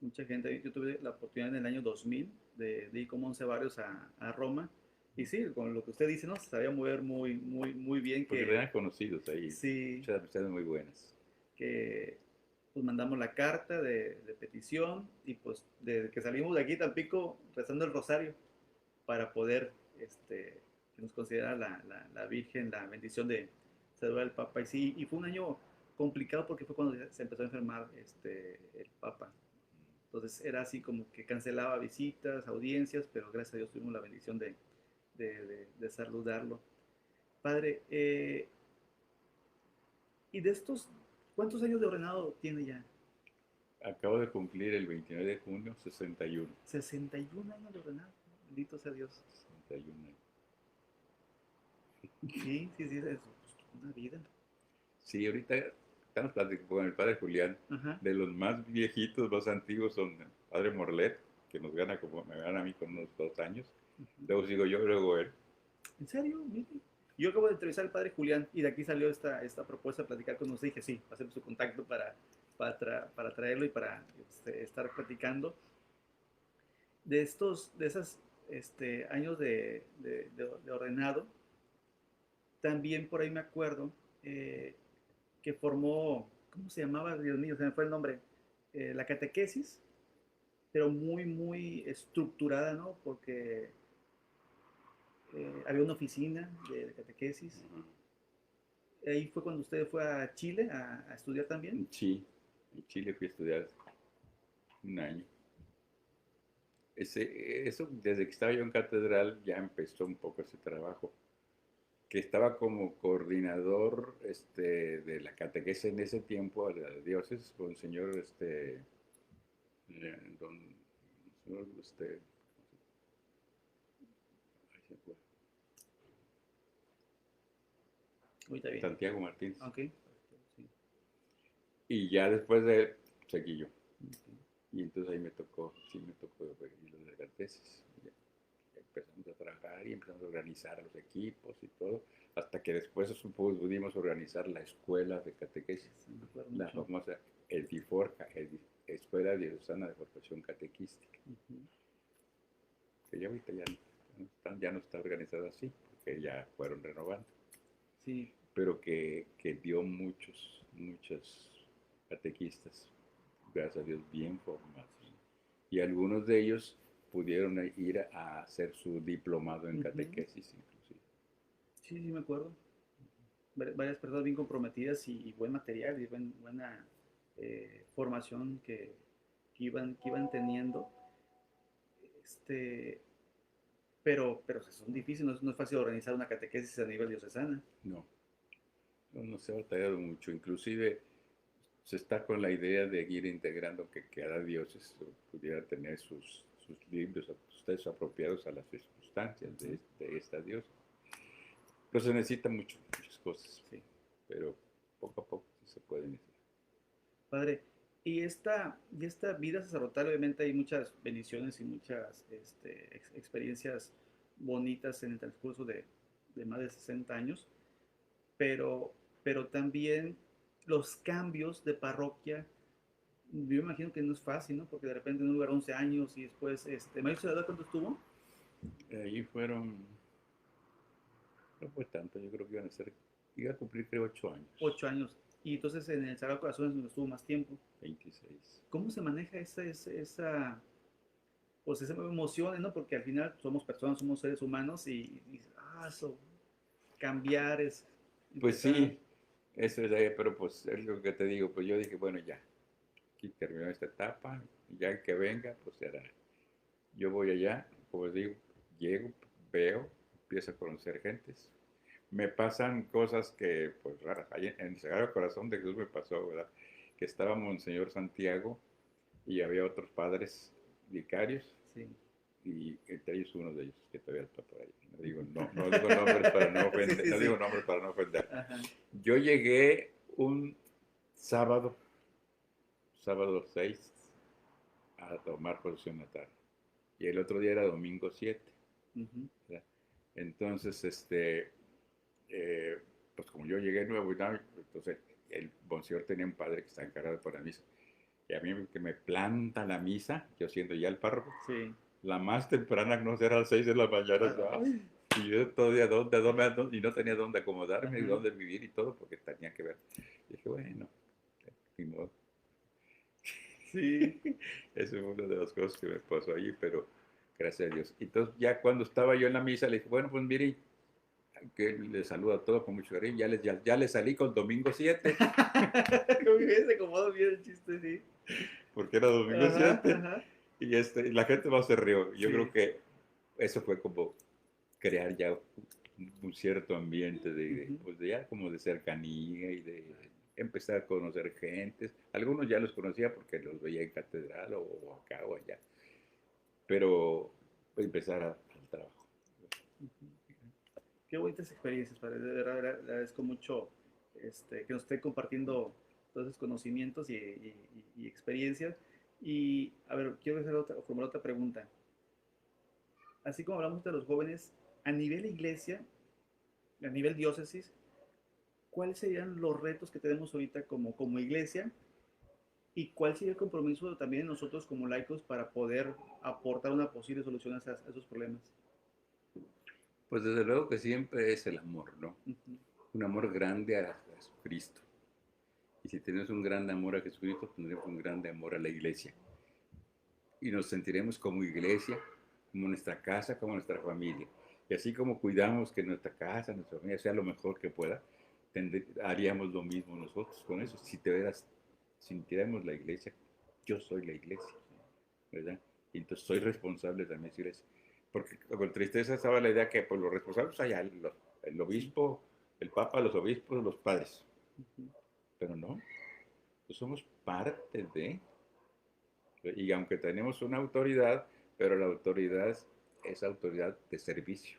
mucha gente. Yo tuve la oportunidad en el año 2000 de ir como 11 barrios a Roma. Y sí, con lo que usted dice, ¿no? Se sabía mover muy, muy, muy bien Porque que tenían conocidos ahí, sí, muchas amistades muy buenas. que pues mandamos la carta de petición y pues desde que salimos de aquí Tampico rezando el rosario para poder que nos considera la Virgen la bendición de saludar al Papa. Y sí, y fue un año complicado porque fue cuando se empezó a enfermar el Papa. Entonces era así como que cancelaba visitas, audiencias, pero gracias a Dios tuvimos la bendición de saludarlo. Padre, y de estos, ¿cuántos años de ordenado tiene ya? Acabo de cumplir el 29 de junio 61. 61 años de ordenado. Bendito sea Dios. 61 años. Sí, sí, sí, es una vida. Sí, ahorita estamos platicando con el padre Julián. Ajá. De los más viejitos, más antiguos son el padre Morlet, que me gana a mí con unos 2 años. Ujú. Luego sigo yo, luego él. ¿En serio? Mire. Yo acabo de entrevistar al padre Julián y de aquí salió esta propuesta de platicar con usted. Dije, sí, hacer su contacto para traerlo y para estar platicando de esos años de ordenado. También por ahí me acuerdo eh, que formó, ¿cómo se llamaba? Dios mío, se me fue el nombre. La catequesis, pero muy, muy estructurada, ¿no? Porque había una oficina de catequesis. Ujú. Ahí fue cuando usted fue a Chile a estudiar también. Sí, en Chile fui a estudiar 1 año. Eso, desde que estaba yo en catedral, ya empezó un poco ese trabajo, que estaba como coordinador de la catequesis en ese tiempo, de la diócesis, con el señor don, señor, ay, se fue, Ahorita bien. Santiago Martínez. Ok. Sí. Y ya después de él, seguí yo. Ok. Y entonces ahí me tocó ir los de la tesis. Empezamos a trabajar y empezamos a organizar los equipos y todo, hasta que después pudimos organizar la escuela de catequesis, Sí, me acuerdo la mucho. famosa EDIFORCA, Escuela Diocesana de Formación Catequística, Ujú. que ya ahorita ya no está organizada así, porque ya fueron renovando, Sí. pero que dio muchos catequistas, gracias a Dios, bien formados. Y algunos de ellos pudieron ir a hacer su diplomado en Ujú. catequesis, inclusive. Sí, sí, me acuerdo. Varias personas bien comprometidas y buen material y buena formación que iban teniendo. Este, pero son difíciles, no es fácil organizar una catequesis a nivel diocesana. No, no se ha batallado mucho. Inclusive se está con la idea de ir integrando que cada diócesis pudiera tener sus libros, sus textos apropiados a las circunstancias de esta diócesis. Pero se necesita muchas cosas, Sí. pero poco a poco sí se pueden hacer. Padre, y esta vida sacerdotal, obviamente hay muchas bendiciones y muchas experiencias bonitas en el transcurso de más de 60 años, pero, pero también los cambios de parroquia, yo imagino que no es fácil, ¿no? Porque de repente en un lugar 11 años y después, ¿Mayor Soledad cuánto estuvo? Ahí no fue tanto, yo creo que iba a cumplir creo 8 años, 8 años. Y entonces en el Sagrado Corazón es donde estuvo más tiempo. 26. ¿Cómo se maneja pues esa emociones, ¿no? Porque al final somos personas, somos seres humanos y eso, cambiar es Pues empezar. sí, eso es ahí, pero pues es lo que te digo, pues yo dije, bueno, ya, aquí terminó esta etapa, y ya que venga, pues será. Yo voy allá, como digo, llego, veo, empiezo a conocer gentes. Me pasan cosas que, pues raras. Ahí en el Sagrado Corazón de Jesús me pasó, ¿verdad? Que estaba Monseñor Santiago y había otros padres vicarios Sí. y entre ellos uno de ellos que todavía está por ahí. No digo nombres para no Sí, ofender, sí, no sí. digo nombres para no ofender. Ajá. Yo llegué un sábado, sábado 6, a tomar posesión la tarde. Y el otro día era domingo 7. Ujú. ¿Verdad? Entonces, eh, pues como yo llegué nuevo y tal, entonces el Monseñor tenía un padre que está encargado por la misa. Y a mí que me planta la misa, yo siendo ya el párroco, Sí. la más temprana, no será a las 6 de la mañana. Ah, Ay, y yo todavía y no tenía dónde acomodarme y ajá. dónde vivir y todo, porque tenía que ver. Y dije, bueno, ni modo. Sí. Eso fue una de las cosas que me pasó allí, pero gracias a Dios. Entonces, ya cuando estaba yo en la misa, le dije, bueno, pues mire, que les saluda a todos con mucho cariño, ya les salí con domingo 7, Como que se acomodó bien el chiste, sí. porque era domingo Ajá, 7 ajá. y la gente más se rió. Yo creo Sí. que eso fue como crear ya un cierto ambiente Ujú. pues de ya como de cercanía y de empezar a conocer gentes. Algunos ya los conocía porque los veía en catedral o acá o allá, pero empezar al trabajo. Ujú. Qué bonitas experiencias, padre. De verdad, le agradezco mucho que nos esté compartiendo todos esos conocimientos y experiencias. Y, a ver, quiero hacer formular otra pregunta. Así como hablamos de los jóvenes, a nivel iglesia, a nivel diócesis, ¿cuáles serían los retos que tenemos ahorita como iglesia? ¿Y cuál sería el compromiso también de nosotros como laicos para poder aportar una posible solución a esos problemas? Pues desde luego que siempre es el amor, ¿no? Ujú. Un amor grande a Jesucristo. Y si tenemos un gran amor a Jesucristo, tendremos un grande amor a la iglesia. Y nos sentiremos como iglesia, como nuestra casa, como nuestra familia. Y así como cuidamos que nuestra casa, nuestra familia sea lo mejor que pueda, haríamos lo mismo nosotros con eso. Si te veras, sintiéramos la iglesia, yo soy la iglesia, ¿verdad? Y entonces soy responsable de mi iglesia. Porque con tristeza estaba la idea que pues, los responsables allá, el Sí. obispo, el papa, los obispos, los padres. Ujú. Pero no, pues somos parte de, Y aunque tenemos una autoridad, pero la autoridad es autoridad de servicio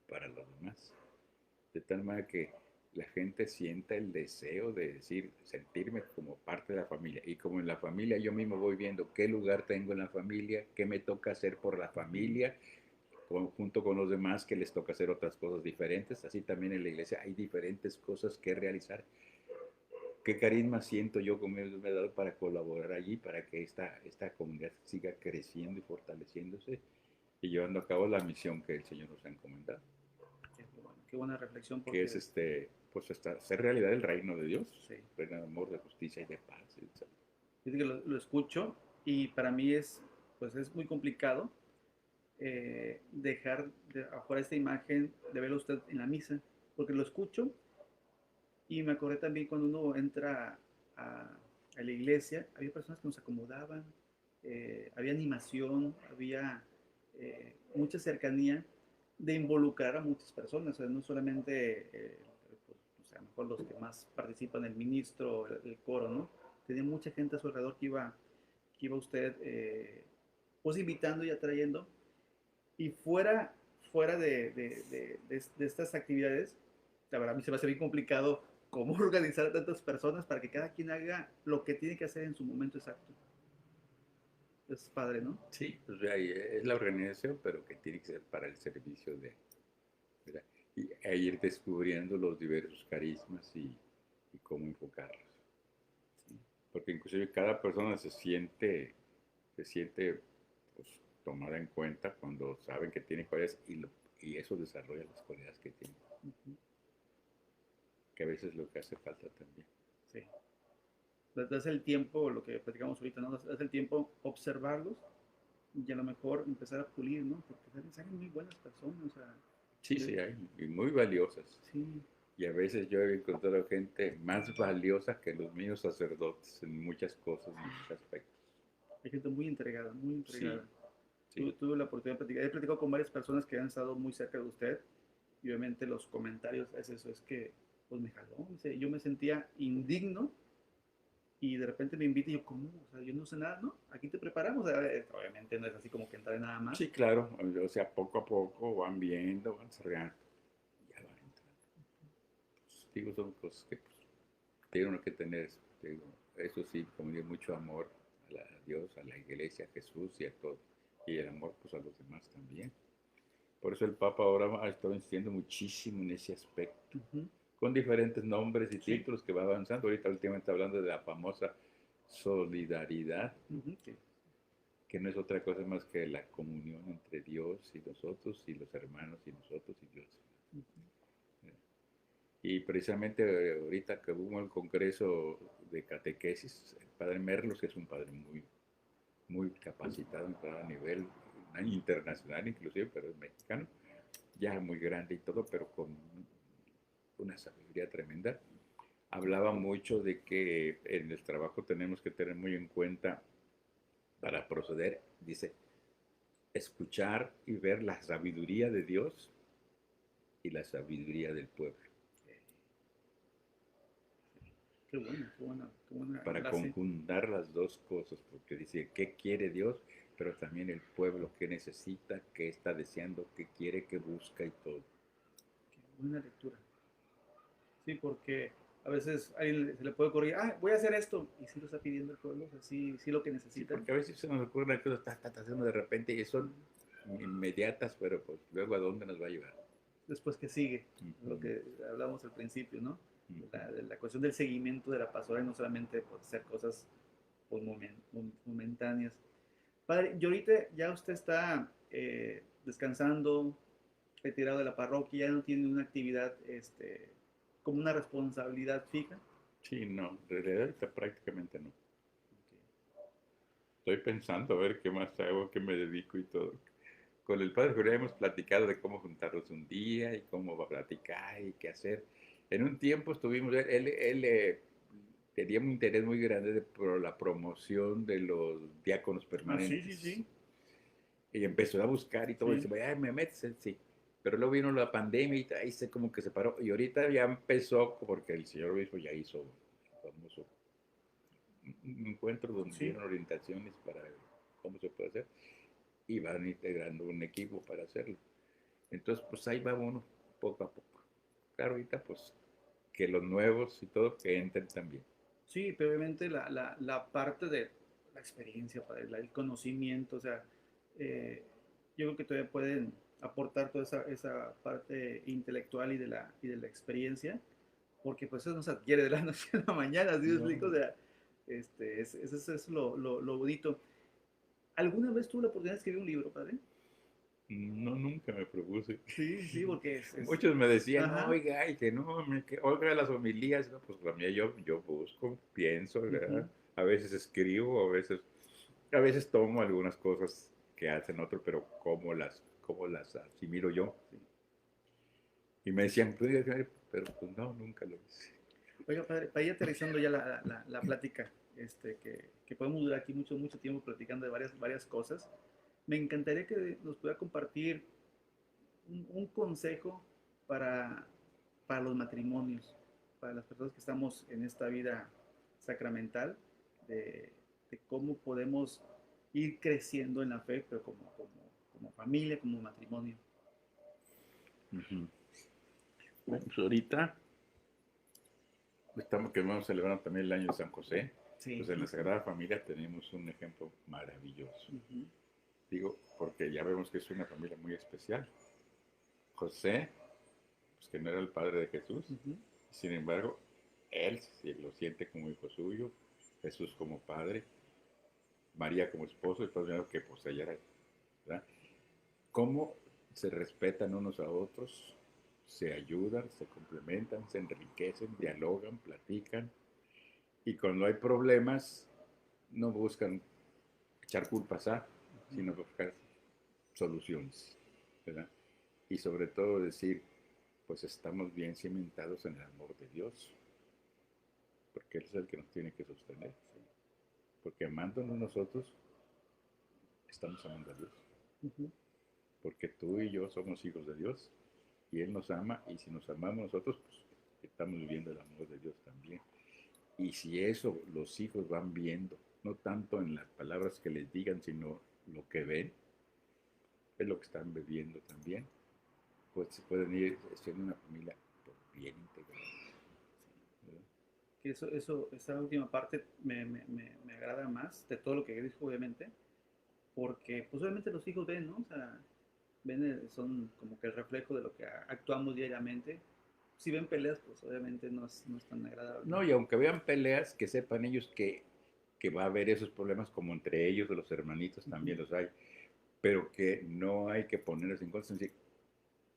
para los demás. De tal manera que la gente sienta el deseo de decir, sentirme como parte de la familia. Y como en la familia yo mismo voy viendo qué lugar tengo en la familia, qué me toca hacer por la familia, junto con los demás que les toca hacer otras cosas diferentes. Así también en la iglesia hay diferentes cosas que realizar. ¿Qué carisma siento yo como Dios me ha dado para colaborar allí, para que esta comunidad siga creciendo y fortaleciéndose y llevando a cabo la misión que el Señor nos ha encomendado? Qué buena reflexión Que es porque pues hacer realidad el reino de Dios, sí, reino de amor, de justicia y de paz. fíjate que lo escucho y para mí pues es muy complicado dejar de afuera esta imagen de verlo usted en la misa, porque lo escucho y me acordé también cuando uno entra a la iglesia, había personas que nos acomodaban, había animación, había mucha cercanía de involucrar a muchas personas, o sea, no solamente, pues, o sea, a lo mejor los que más participan, el ministro, el coro, ¿no? Tenía mucha gente a su alrededor que iba usted, pues invitando y atrayendo, y fuera de estas actividades, la verdad a mí se me hace bien complicado cómo organizar a tantas personas para que cada quien haga lo que tiene que hacer en su momento exacto. Es padre, ¿no? Sí, pues es la organización, pero que tiene que ser para el servicio de, ¿verdad? E ir descubriendo los diversos carismas y cómo enfocarlos. Sí. Porque inclusive cada persona se siente pues, tomada en cuenta cuando saben que tiene cualidades y eso desarrolla las cualidades que tiene, Uh -huh. que a veces es lo que hace falta también. Sí. Das el tiempo, lo que platicamos ahorita, ¿no? Das el tiempo observarlos y a lo mejor empezar a pulir, ¿no? Porque salen muy buenas personas, o sea, Sí, sí, hay, y muy valiosas. sí, Y a veces yo he encontrado gente más valiosa que los mismos sacerdotes en muchas cosas, en muchos aspectos. hay gente muy entregada, muy Sí, entregada. sí. Tuve la oportunidad de platicar, he platicado con varias personas que han estado muy cerca de usted y obviamente los comentarios es eso, es que pues me jaló, o sea, yo me sentía indigno y de repente me invita y yo, ¿cómo? O sea, yo no sé nada, ¿no? Aquí te preparamos, obviamente no es así como que entrar nada más. Sí, claro. O sea, poco a poco van viendo, van cerrando. Ya van entrando. Pues, digo, son cosas que pues, tiene uno que tener. Digo, eso sí, como digo, mucho amor a Dios, a la iglesia, a Jesús y a todo. Y el amor pues a los demás también. Por eso el Papa ahora ha estado insistiendo muchísimo en ese aspecto, Uh -huh. con diferentes nombres y Sí. títulos que va avanzando. Ahorita últimamente hablando de la famosa solidaridad, Uh -huh. Sí. que no es otra cosa más que la comunión entre Dios y nosotros, y los hermanos y nosotros y Dios. Uh -huh. Y precisamente ahorita que hubo el congreso de catequesis, el padre Merlos, que es un padre muy, muy capacitado a nivel internacional inclusive, pero es mexicano, ya muy grande y todo, pero con una sabiduría tremenda, hablaba mucho de que en el trabajo tenemos que tener muy en cuenta para proceder, dice, escuchar y ver la sabiduría de Dios y la sabiduría del pueblo. Qué buena Para frase. conjuntar las dos cosas, porque dice, ¿qué quiere Dios? Pero también el pueblo, ¿qué necesita? ¿Qué está deseando? ¿Qué quiere? ¿Qué busca? Y todo. Qué buena lectura. Sí, porque a veces a alguien se le puede ocurrir, voy a hacer esto, y sí lo está pidiendo el pueblo, o sea, sí lo que Sí, necesitan. porque a veces se nos ocurre cosas haciendo de repente y son inmediatas, pero pues luego a dónde nos va a llevar. Después que sigue, Uh lo -huh. que hablamos al principio, ¿no? Uh De -huh. la cuestión del seguimiento de la pastoral, no solamente pues, hacer cosas pues, momentáneas. Padre, y ahorita ya usted está descansando, retirado de la parroquia, ya no tiene una actividad como una responsabilidad fija. Sí, no, en realidad ahorita prácticamente no. Okay. Estoy pensando a ver qué más hago, qué me dedico y todo. Con el padre Julián hemos platicado de cómo juntarnos un día y cómo va a platicar y qué hacer. En un tiempo estuvimos, él tenía un interés muy grande por la promoción de los diáconos Ah, sí, sí, permanentes. sí. Y empezó a buscar y todo, y Sí. dice, ay, me metes, sí. Pero luego vino la pandemia y ahí se como que se paró. Y ahorita ya empezó, porque el señor obispo ya hizo el famoso un encuentro donde Sí. dieron orientaciones para cómo se puede hacer y van integrando un equipo para hacerlo. Entonces, pues ahí va uno, poco a poco. Claro, ahorita pues que los nuevos y todo que entren también. Sí, pero obviamente la parte de la experiencia, padre, el conocimiento, o sea, eh, yo creo que todavía pueden aportar toda esa parte intelectual y de la experiencia, porque pues eso no se adquiere de la noche a la mañana, ¿sí me explico? O No, sea, eso es lo bonito. ¿Alguna vez tuve la oportunidad de escribir un libro, padre? no, nunca me propuse. Sí, sí, porque Muchos me decían, no, ajá, oiga, y que no, que oiga las homilías. No, pues la mía yo busco, pienso, ujú, ¿verdad? A veces escribo, a veces tomo algunas cosas que hacen otros, pero cómo las asimilo yo. sí. Y me decían, pues, pero pues no, nunca lo hice. Oiga, padre, para ir aterrizando ya la plática, que podemos durar aquí mucho, mucho tiempo platicando de varias cosas, me encantaría que nos pudiera compartir un consejo para, para los matrimonios, para las personas que estamos en esta vida sacramental, de, de cómo podemos ir creciendo en la fe, pero como familia, como matrimonio. Ujú. Bueno, pues ahorita estamos que vamos celebrando también el año de San José. Sí. Pues en la Sagrada Familia tenemos un ejemplo maravilloso. Ujú, Digo, porque ya vemos que es una familia muy especial. José, pues que no era el padre de Jesús, ujú, sin embargo, él sí lo siente como hijo suyo, Jesús como padre, María como esposo, y pues vemos que pues ella era, ¿verdad? ¿Cómo se respetan unos a otros? Se ayudan, se complementan, se enriquecen, dialogan, platican, y cuando hay problemas, no buscan echar culpas ujú. sino buscar soluciones, ¿verdad? Y sobre todo decir, pues estamos bien cimentados en el amor de Dios, porque Él es el que nos tiene que sostener, porque amándonos nosotros, estamos amando a Dios, Ujú. porque tú y yo somos hijos de Dios, y Él nos ama, y si nos amamos nosotros, pues estamos viviendo el amor de Dios también. Y si eso los hijos van viendo, no tanto en las palabras que les digan, sino lo que ven, es lo que están bebiendo también, pues se pueden ir siendo una familia pues, bien integrada, ¿verdad? Que esa última parte me agrada más de todo lo que dijo, obviamente, porque pues obviamente los hijos ven, ¿no? O sea, ven, son como que el reflejo de lo que actuamos diariamente. Si ven peleas, pues obviamente no es tan agradable. No, y aunque vean peleas, que sepan ellos que va a haber esos problemas como entre ellos, los hermanitos Ujú. también los hay, pero que no hay que ponerlos en contra.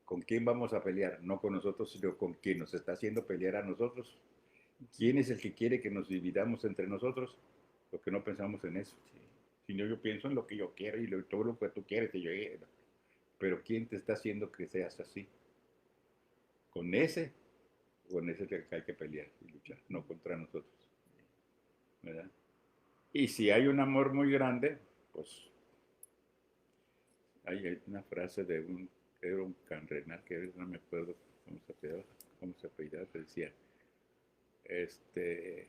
¿Con quién vamos a pelear? No con nosotros, sino con quien nos está haciendo pelear a nosotros. Ujú. ¿Quién es el que quiere que nos dividamos entre nosotros? Porque no pensamos en eso. Sí. Sino yo pienso en lo que yo quiero y todo lo que tú quieres. Y yo, pero ¿quién te está haciendo que seas así? Con ese, con ese que hay que pelear y luchar, no contra nosotros, ¿verdad? Y si hay un amor muy grande, pues hay una frase de era un canrenal que no me acuerdo cómo se apellidaba, que decía, este,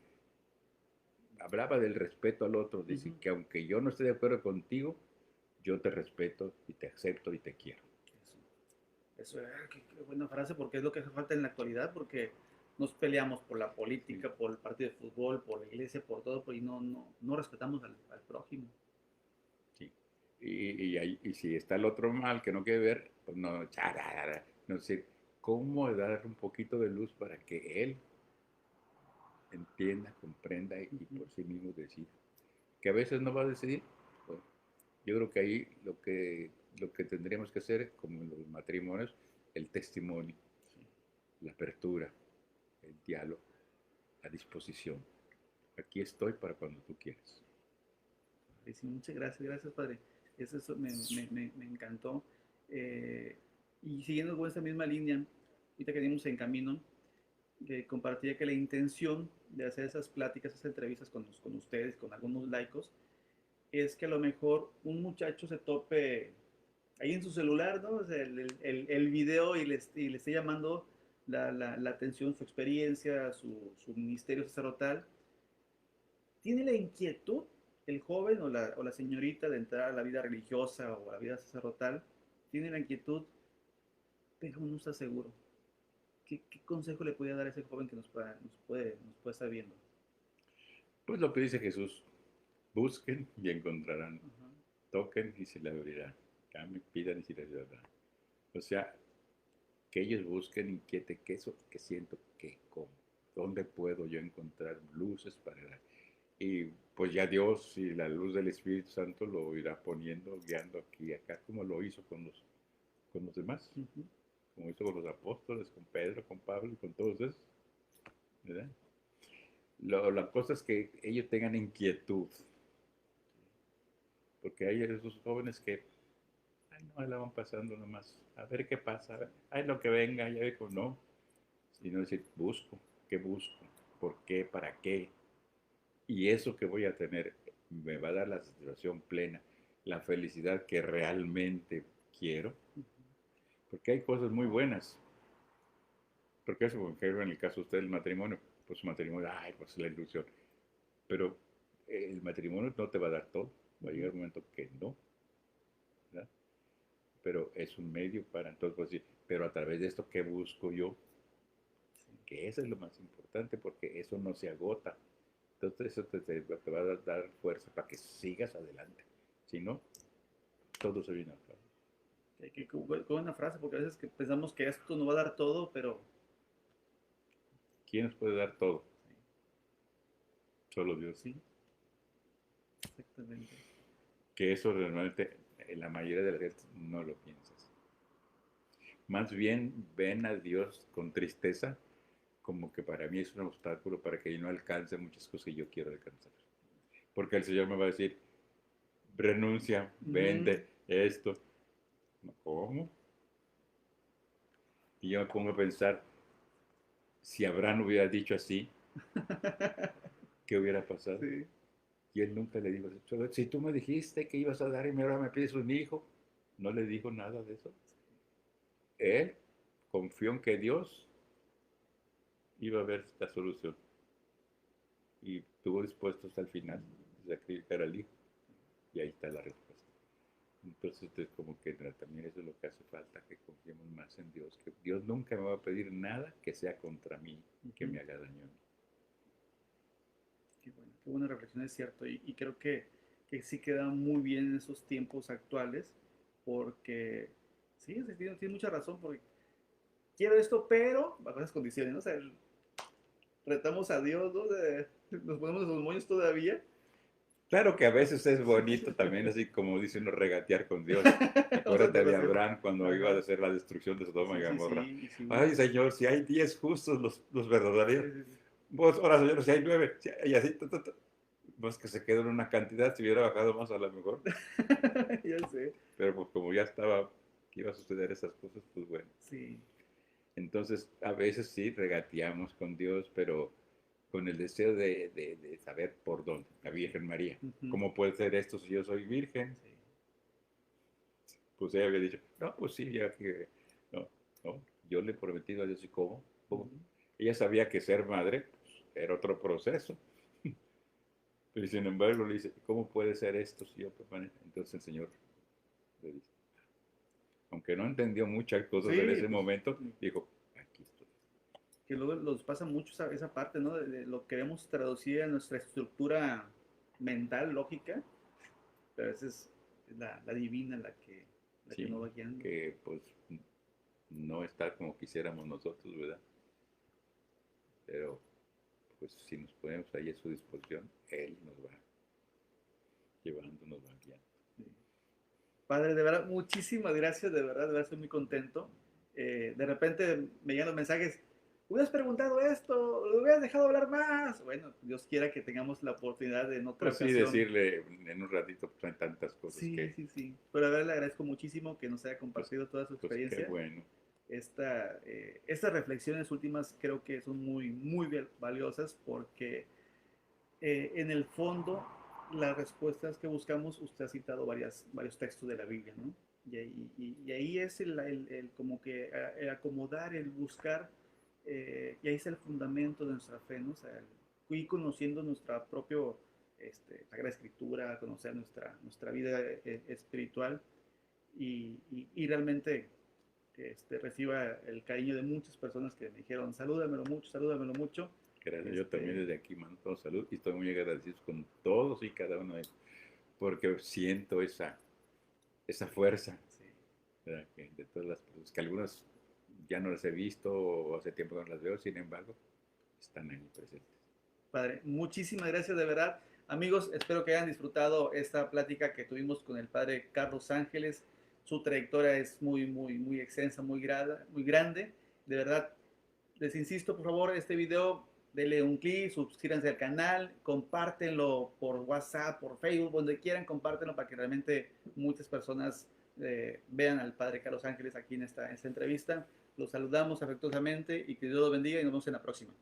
hablaba del respeto al otro, dice Ujú. que aunque yo no esté de acuerdo contigo, yo te respeto y te acepto y te quiero. Qué buena frase, porque es lo que hace falta en la actualidad, porque nos peleamos por la Sí, política, por el partido de fútbol, por la iglesia, por todo, y no respetamos al prójimo. sí. Y si está el otro mal que no quiere ver, pues no, no sé, cómo dar un poquito de luz para que él entienda, comprenda y Ujú. por sí mismo decida. Que a veces no va a decidir. Bueno, yo creo que ahí lo que tendríamos que hacer, como en los matrimonios, el testimonio, Sí. la apertura, el diálogo, la disposición. Aquí estoy para cuando tú quieras. Sí, muchas gracias, padre. Eso me encantó. Eh, y siguiendo con esa misma línea, ahorita que venimos en camino, compartía que la intención de hacer esas pláticas, esas entrevistas con ustedes, con algunos laicos, es que a lo mejor un muchacho se tope ahí en su celular, ¿no? O sea, el video y le esté llamando la atención, su experiencia, su ministerio sacerdotal, tiene la inquietud el joven o la señorita de entrar a la vida religiosa o a la vida sacerdotal, tiene la inquietud, pero no está seguro. ¿Qué consejo le podría dar a ese joven que nos puede estar viendo? Pues lo que dice Jesús, busquen y encontrarán, Ajá. toquen y se les abrirá, llamen, pidan y se les dará. O sea, que ellos busquen inquiete, qué eso que siento, que cómo, dónde puedo yo encontrar luces para dar. Y pues ya Dios y la luz del Espíritu Santo lo irá poniendo, guiando aquí y acá, como lo hizo con los demás, Ujú. como hizo con los apóstoles, con Pedro, con Pablo y con todos esos, ¿verdad? La cosa es que ellos tengan inquietud, porque hay esos jóvenes que, ay, no, la van pasando nomás, a ver qué pasa, a ver, ay, lo que venga, ya dijo, no, sino decir, busco, ¿qué busco? ¿Por qué? ¿Para qué? Y eso que voy a tener me va a dar la satisfacción plena, la felicidad que realmente quiero, porque hay cosas muy buenas. Porque eso, por ejemplo, en el caso de usted, el matrimonio, pues su matrimonio, ay, pues la ilusión. Pero el matrimonio no te va a dar todo. Va a llegar un momento que no, ¿verdad? Pero es un medio para entonces pues, decir, pero a través de esto, ¿qué busco yo? Que eso es lo más importante, porque eso no se agota. Entonces eso te va a dar fuerza para que sigas adelante. Si no, todo se viene atrás. Qué buena frase, porque a veces que pensamos que esto nos va a dar todo, pero ¿Quién nos puede dar todo? Solo Dios. sí, exactamente. Que eso realmente en la mayoría de la gente no lo piensas. Más bien ven a Dios con tristeza, como que para mí es un obstáculo para que yo no alcance muchas cosas que yo quiero alcanzar. Porque el Señor me va a decir, renuncia, Mm. vende esto. ¿Cómo? Y yo me pongo a pensar, si Abraham hubiera dicho así, ¿qué hubiera pasado? Sí. Y él nunca le dijo, si tú me dijiste que ibas a dar y ahora me pides un hijo, no le dijo nada de eso. Él confió en que Dios iba a ver la solución y estuvo dispuesto hasta el final de sacrificar al hijo. Y ahí está la respuesta. Entonces, es como que también eso es lo que hace falta, que confiemos más en Dios, que Dios nunca me va a pedir nada que sea contra mí, que Ujú. me haga daño a mí. Qué buena reflexión, es cierto. Y creo que sí queda muy bien en esos tiempos actuales, porque sí, sí, tiene mucha razón, porque quiero esto, pero bajo esas condiciones, ¿no? O sea, retamos a Dios, ¿no? Nos ponemos los moños todavía. Claro que a veces es bonito también, así como dice uno, regatear con Dios. Vamos a Acuérdate de negociar. Abraham cuando iba a Ajá. hacer la destrucción de Sodoma y Sí, sí, Gomorra. sí, sí. Ay, Señor, si hay 10 justos, los Sí, verdaderos. sí, sí. Vos, ahora, Señor, si hay 9, y así, pues que se quedó en una cantidad, si hubiera bajado más a lo mejor. Ya sé. Pero pues como ya estaba que iba a suceder esas cosas, pues bueno. Sí. Entonces, a veces sí regateamos con Dios, pero con el deseo de saber por dónde. La Virgen María. Ujú. ¿Cómo puede ser esto si yo soy virgen? Sí. Pues ella había dicho, no, pues sí, ya que, no, no, yo le he prometido a Dios y cómo, cómo. Ujú. Ella sabía que ser madre pues, era otro proceso, pero sin embargo le dice, ¿cómo puede ser esto si yo permanezco? Entonces el Señor le dice, aunque no entendió muchas cosas en Sí, ese pues momento, dijo, aquí estoy. que luego nos pasa mucho esa parte, ¿no? De lo que queremos traducir a nuestra estructura mental, lógica, pero a veces es la divina la que Sí, nos va guiando. que pues no está como quisiéramos nosotros, ¿verdad? Pero pues si nos ponemos ahí a su disposición, Él nos va llevando, nos va guiando. Sí. Padre, de verdad, muchísimas gracias, de verdad estoy muy contento. De repente me llegan los mensajes, hubieras preguntado esto, lo hubieras dejado hablar más. Bueno, Dios quiera que tengamos la oportunidad de en otra Pues sí, ocasión. decirle en un ratito, pues hay tantas cosas Sí, que, sí, sí. Pero a ver, le agradezco muchísimo que nos haya pues, compartido toda su pues qué experiencia. bueno. Estas reflexiones últimas creo que son muy, muy valiosas porque en el fondo las respuestas que buscamos, usted ha citado varios textos de la Biblia, ¿no? Y ahí es el como que el acomodar, el buscar, y ahí es el fundamento de nuestra fe, ¿no? O sea, ir conociendo nuestra propio Sagrada Escritura, conocer nuestra vida espiritual y realmente reciba el cariño de muchas personas que me dijeron, salúdamelo mucho, salúdamelo mucho. Gracias, yo también desde aquí mando todo salud y estoy muy agradecido con todos y cada uno de ellos, porque siento esa fuerza, Sí. ¿verdad? De todas las personas, que algunas ya no las he visto o hace tiempo que no las veo, sin embargo, están ahí presentes. Padre, muchísimas gracias de verdad. Amigos, espero que hayan disfrutado esta plática que tuvimos con el Padre Carlos Ángeles. Su trayectoria es muy extensa, muy grande. De verdad, les insisto, por favor, este video, denle un clic, suscríbanse al canal, compártenlo por WhatsApp, por Facebook, donde quieran, compártenlo para que realmente muchas personas vean al Padre Carlos Ángeles aquí en esta entrevista. Los saludamos afectuosamente y que Dios los bendiga y nos vemos en la próxima.